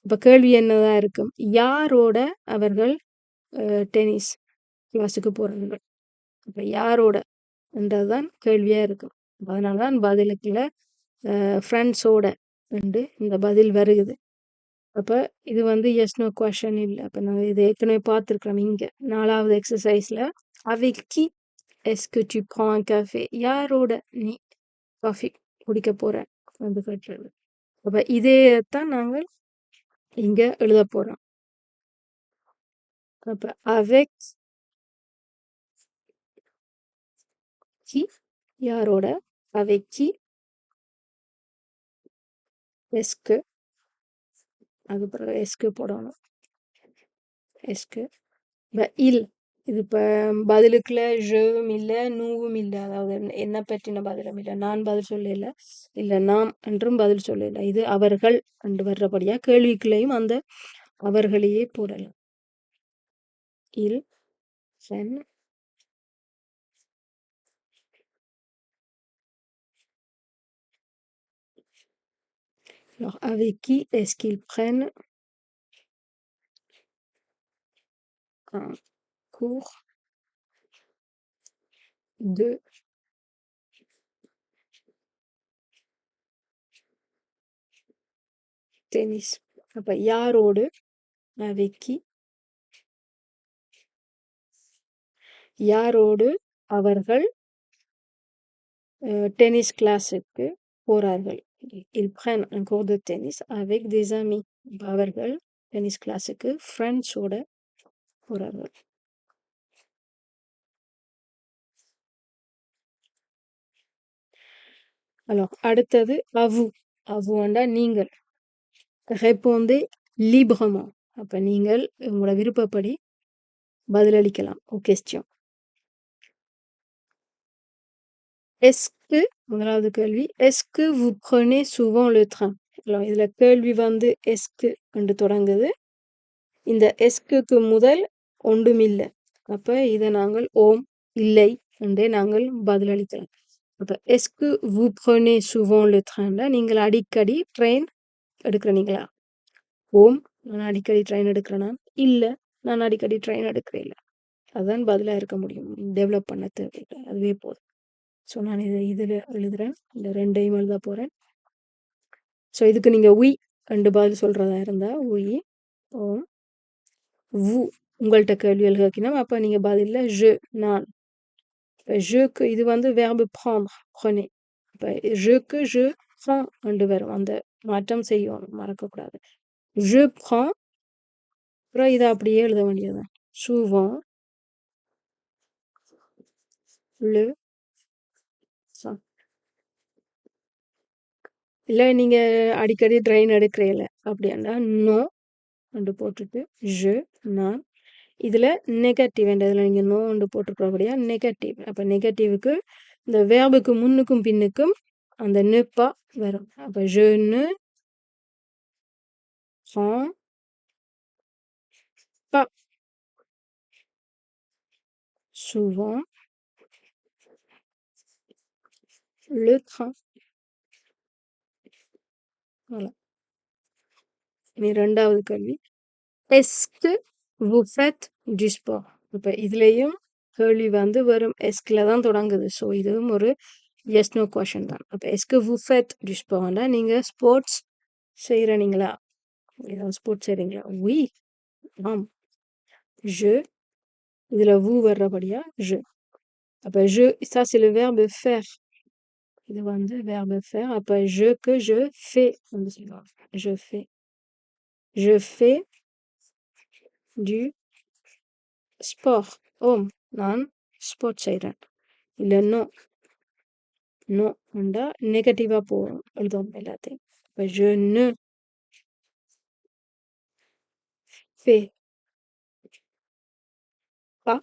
[SPEAKER 1] இப்ப கேள்வி என்னதான் இருக்கும்? யாரோட அவர்கள் டென்னிஸ் கிளாஸுக்கு போறாங்க? அப்ப யாரோட என்றதுதான் கேள்வியா இருக்கும். அதனாலதான் பதிலுக்குள்ள ஃப்ரெண்ட்ஸோட என்று இந்த பதில் வருகுது. அப்ப இது வந்து எஸ் நோ கொஷன் இல்லை. அப்ப நாங்கள் இது ஏற்கனவே பார்த்துருக்கிறோம். இங்க 4வது எக்ஸசைஸ்ல avec qui est-ce que tu prends un café? யாரோட நீ காஃபி குடிக்க போற வந்து கேட்டுறது. அப்ப இதே தான் நாங்கள் இங்க எழுத போறோம். அப்ப avec qui யாரோட avec qui est-ce que அது பிறகு எஸ்க்கு போடணும். எஸ்க்கு il இது இப்ப பதிலுக்குள்ள ஜவும் இல்லை நூவும் இல்லை. அதாவது என்ன பற்றின பதிலும் இல்லை. நான் பதில் சொல்லல, இல்ல நாம் என்றும் பதில் சொல்லல. இது அவர்கள் என்று வர்றபடியா கேள்விக்குள்ளையும் அந்த அவர்களையே போடலாம். il prennent alors avec qui est-ce qu'ils prennent un cours de tennis? அப்ப யாரோடு avec qui யாரோடு அவர்கள் டென்னிஸ் கிளாஸுக்கு போறார்கள்? ils prennent un cours de tennis avec des amis. அவர்கள் டென்னிஸ் கிளாஸுக்கு ஃப்ரெண்ட்ஸோட போறார்கள். alors அடுத்தது அவு அவுண்டா நீங்கள். répondez librement. அப்ப நீங்கள் உங்களோட விருப்பப்படி பதிலளிக்கலாம் aux questions. est-ce que முதலாவது கேள்வி est-ce que vous prenez souvent le train? alors இதுல கேள்வி வந்து est-ce que என்று தொடங்குது. இந்த est-க்கு முதல் ஒன்றும் இல்லை. அப்ப இதை நாங்கள் ஓம் இல்லை என்றே நாங்கள் பதிலளிக்கலாம். அப்ப எஸ்கு vous prenez souvent le train-ல நீங்கள் அடிக்கடி ட்ரெயின் எடுக்கிறீங்களா? ஓம், நான் அடிக்கடி ட்ரெயின் எடுக்கிறேனா? இல்ல, நான் அடிக்கடி ட்ரெயின் எடுக்கிறேன் இல்ல. அதுதான் பதிலா இருக்க முடியும். டெவலப் பண்ண தேவையில்லை. அதுவே போதும். ஸோ நான் இதில் எழுதுறேன். இந்த ரெண்டையும் எழுத போகிறேன். ஸோ இதுக்கு நீங்கள் உய் ரெண்டு பதில் சொல்கிறதா இருந்தால் உய், ஓம், vous உங்கள்கிட்ட கேள்விகள் கேட்கணும். அப்போ நீங்கள் பதிலில் je நான். இப்போ ஜுக்கு இது வந்து verbe prendre prenez. இப்போ ஜுக்கு je prends ரெண்டு வரும். அந்த மாற்றம் செய்யணும், மறக்கக்கூடாது. je prends, அப்புறம் இதை அப்படியே எழுத வேண்டியதுதான். souvent le train. இல்லை நீங்கள் அடிக்கடி ட்ரெயின் எடுக்கிறீங்கள அப்படின்னா நோ ரெண்டு போட்டுட்டு je நான். இதில் நெகட்டிவ் இதில் நீங்கள் நோ ஒன்று போட்டிருக்கிறபடியா நெகட்டிவ். அப்போ நெகட்டிவுக்கு இந்த வேர்புக்கு முன்னுக்கும் பின்னுக்கும் அந்த நெப்பா வரும். அப்போ je ne prends pas souvent le train. Voilà. இனி ரெண்டாவது கேள்வி. Est-ce vous faites du sport? இப்போ இதுலேயும் கேள்வி வந்து வெறும் எஸ்கில் தான் தொடங்குது. ஸோ இதுவும் ஒரு எஸ் நோ கொஷன் தான். அப்போ எஸ்க்கு vous faites du sportனா நீங்கள் ஸ்போர்ட்ஸ் செய்கிறீங்களா? ஏதாவது ஸ்போர்ட்ஸ் செய்கிறீங்களா? oui, ஆம். je இதில் vous வர்றபடியா je. அப்போ je, ça c'est le verbe faire. இது வந்து verbe faire. அப்போ je je fais வந்து சொல்லுவாங்க. Je fais du sport. ஓம், நான் ஸ்போர்ட்ஸ் செய்கிறேன். இல்லை நோ நோ உண்டா நெகட்டிவாக போகும் எழுதுவோம் எல்லாத்தையும். இப்போ je ne fais pas.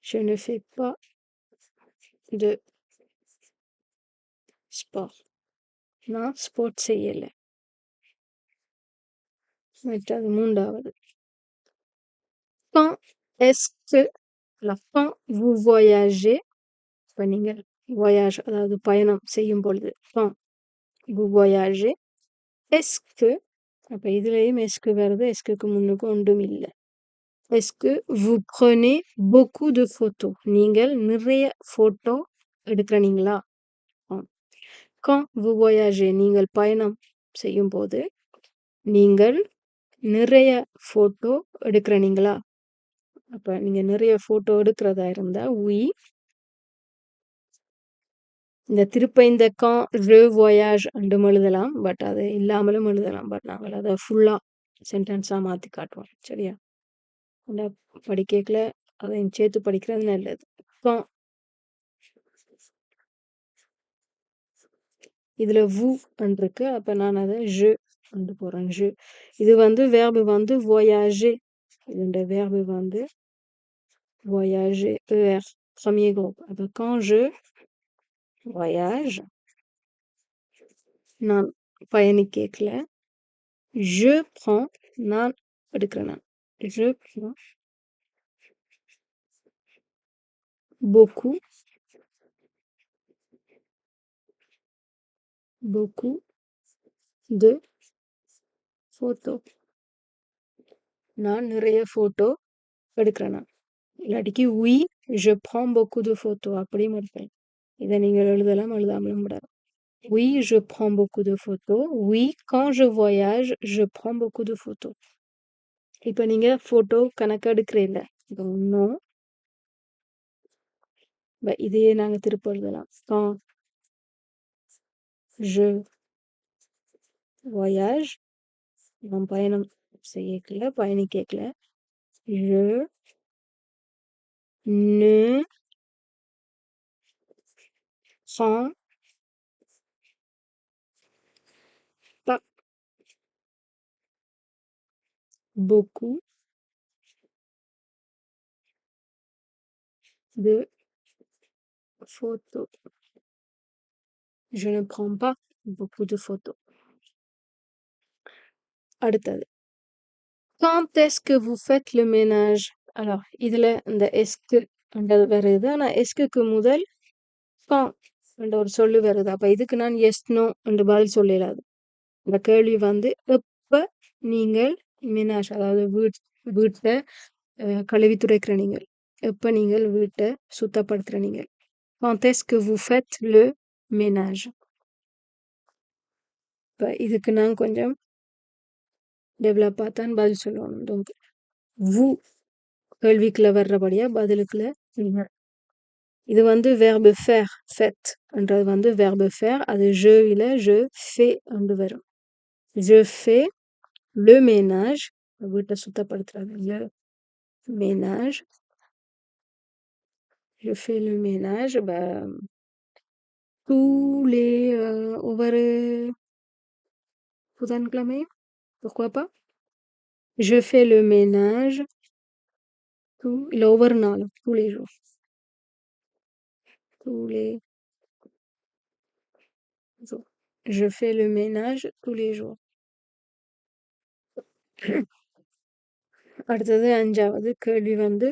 [SPEAKER 1] Je ne fais pas de sport. நான் ஸ்போர்ட்ஸ் செய்யலை. மற்றது மூன்றாவது. Quand est-ce que la quand vous voyagez, இப்போ நீங்கள் voyage அதாவது பயணம் செய்யும் பொழுது quand vous voyagez, est-ce que அப்போ இதுலேயும் எஸ்க்கு வருது. எஸ்க்கு முன்னுக்கு ஒன்றும் இல்லை. est-ce que vous prenez beaucoup de photos? நீங்கள் நிறைய ஃபோட்டோ எடுக்கிறீங்களா? quand vous voyagez நீங்கள் பயணம் செய்யும் போது நீங்கள் நிறைய ஃபோட்டோ எடுக்கிறீங்களா? அப்போ நீங்கள் நிறைய ஃபோட்டோ எடுக்கிறதா இருந்தால் oui. இந்த திருப்ப இந்த quand je voyage ரெண்டும் எழுதலாம். பட் அது இல்லாமலும் எழுதலாம். பட் நாங்கள் அதை ஃபுல்லாக சென்டென்ஸாக மாற்றி காட்டுவோம். சரியா? அந்த படிக்கல அதையும் சேர்த்து படிக்கிறது நல்லது. quand இதில் vous இருக்கு. அப்போ நான் அதை je கொண்டு போகிறேன். je இது வந்து verbe வந்து voyager. இதோட verbe வந்து voyager er premier groupe. அப்போ quand je voyage நான் பயணிக்கல. je prends நான் எடுக்கிறேன். je prends beaucoup de photos. நான் நிறைய ஃபோட்டோ எடுக்கிறேன். இல்லாட்டிக்கு oui je prends beaucoup de photos அப்படியும் இருப்பேன். இதை நீங்கள் எழுதலாம், எழுதாமலும் விடலாம். oui je prends beaucoup de photos. oui quand je voyage je prends beaucoup de photos. இப்போ நீங்கள் ஃபோட்டோ கணக்கு எடுக்கிறீல்ல, இப்போ நோ இதையே நாங்கள் திருப்ப எழுதலாம். quand je voyage நான் பயணம் செய்யக்கல, பயணிக்கல. je ne prends pas beaucoup de photos. Je ne prends pas beaucoup de photos. அடுத்தது. Quand est-ce que vous faites le ménage? Alors இதுல இந்த எஸ்க்கு என்றது வருது. ஆனா எஸ்க்குக்கு முதல் quand என்ற ஒரு சொல்லு வருது. அப்ப இதுக்கு நான் எஸ் நோ என்று பதில் சொல்ல இயலாது. இந்த கேள்வி வந்து எப்ப நீங்கள் மெனாஷ் அதாவது வீட்டை கழுவி துடைக்கிற நீங்கள் எப்ப நீங்கள் வீட்டை சுத்தப்படுத்துற நீங்கள் quand est-ce que vous faites le ménage இப்ப இதுக்கு நான் கொஞ்சம் டெவலப்பா தான் பதில் சொல்லணும். donc vous கேள்விக்குள்ள வர்றபடியா பதிலுக்குள்ள நீங்க. இது வந்து verbe faire fait என்றது வந்து verbe faire அது je இல்ல je fais என்று வரும். je fais le ménage வீட்டை சுத்தப்படுத்துறது le ménage je fais le ménage tous les ஒவ்வொரு புதன்கிழமை pourquoi pas je fais le ménage இல்ல ஒவ்வொரு நாளும் tous les jours tous les jours je fais le ménage tous les jours. அடுத்தது 5வது கேள்வி வந்து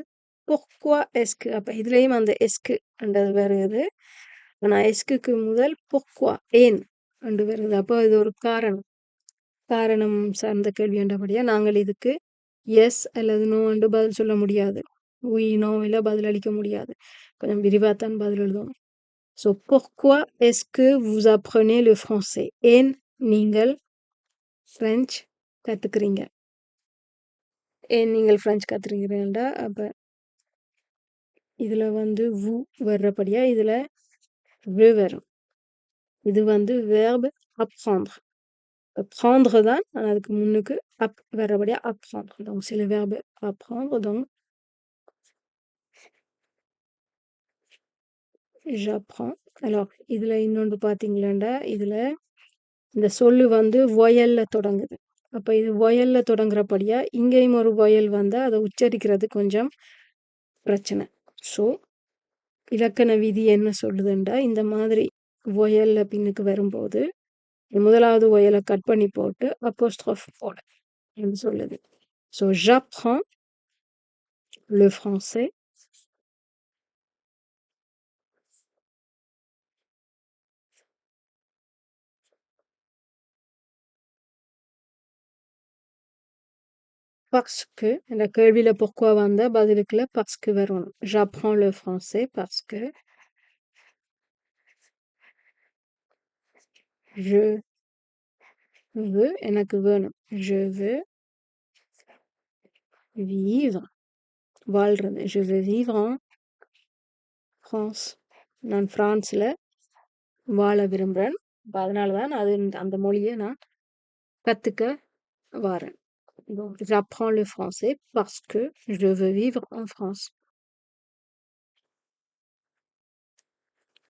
[SPEAKER 1] pourquoi est-ce que அப்ப இதுலயும் அந்த எஸ்க்கு என்றது வருது. ஆனா எஸ்க்கு முதல் pourquoi ஏன் என்று வருது. அப்போ இது ஒரு காரணம் சார்ந்த கேள்வி என்றபடியா நாங்கள் இதுக்கு எஸ் அல்லது நோ என்று பதில் சொல்ல முடியாது. oui நோ இல்ல பதில் அளிக்க முடியாது. கொஞ்சம் விரிவாத்தான் பதில் எழுதணும். So pourquoi est-ce que vous apprenez le français ஏன் நீங்கள் பிரெஞ்சு கத்துக்கிறீங்க ஏன் நீங்கள் பிரெஞ்சு கத்துக்கிறீங்கடா. அப்ப இதுல வந்து vous வர்றபடியா இதுல je வரும். இது வந்து verbe apprendre prendre தான் ஆனா அதுக்கு முன்னுக்கு வர்றபடியா apprendre. donc c'est le verbe apprendre donc j'apprends. alors இதுல இன்னொன்று பாத்தீங்களா இதுல இந்த சொல்லு வந்து voyelle தொடங்குது. அப்ப இது voyelle தொடங்குறபடியா இங்கேயும் ஒரு voyelle வந்தா அதை உச்சரிக்கிறது கொஞ்சம் பிரச்சனை. ஸோ இலக்கண விதி என்ன சொல்லுதுண்டா இந்த மாதிரி voyelle பின்னுக்கு வரும்போது முதலாவது voyelle கட் பண்ணி போட்டு apostrophe போட என்று சொல்லுது. So j'apprends le français parce que இந்த கேள்வியில pourquoi வந்தா பதிலுக்குள்ள parce que வரணும். j'apprends le français parce que je veux எனக்கு வேணும் je veux vivre வாழ்றது je veux vivre en France நான் பிரான்ஸ்ல வாழ விரும்புறேன். அதனாலதான் அது அந்த மொழியை நான் கத்துக்க வரேன். donc j'apprends le français parce que je veux vivre en France.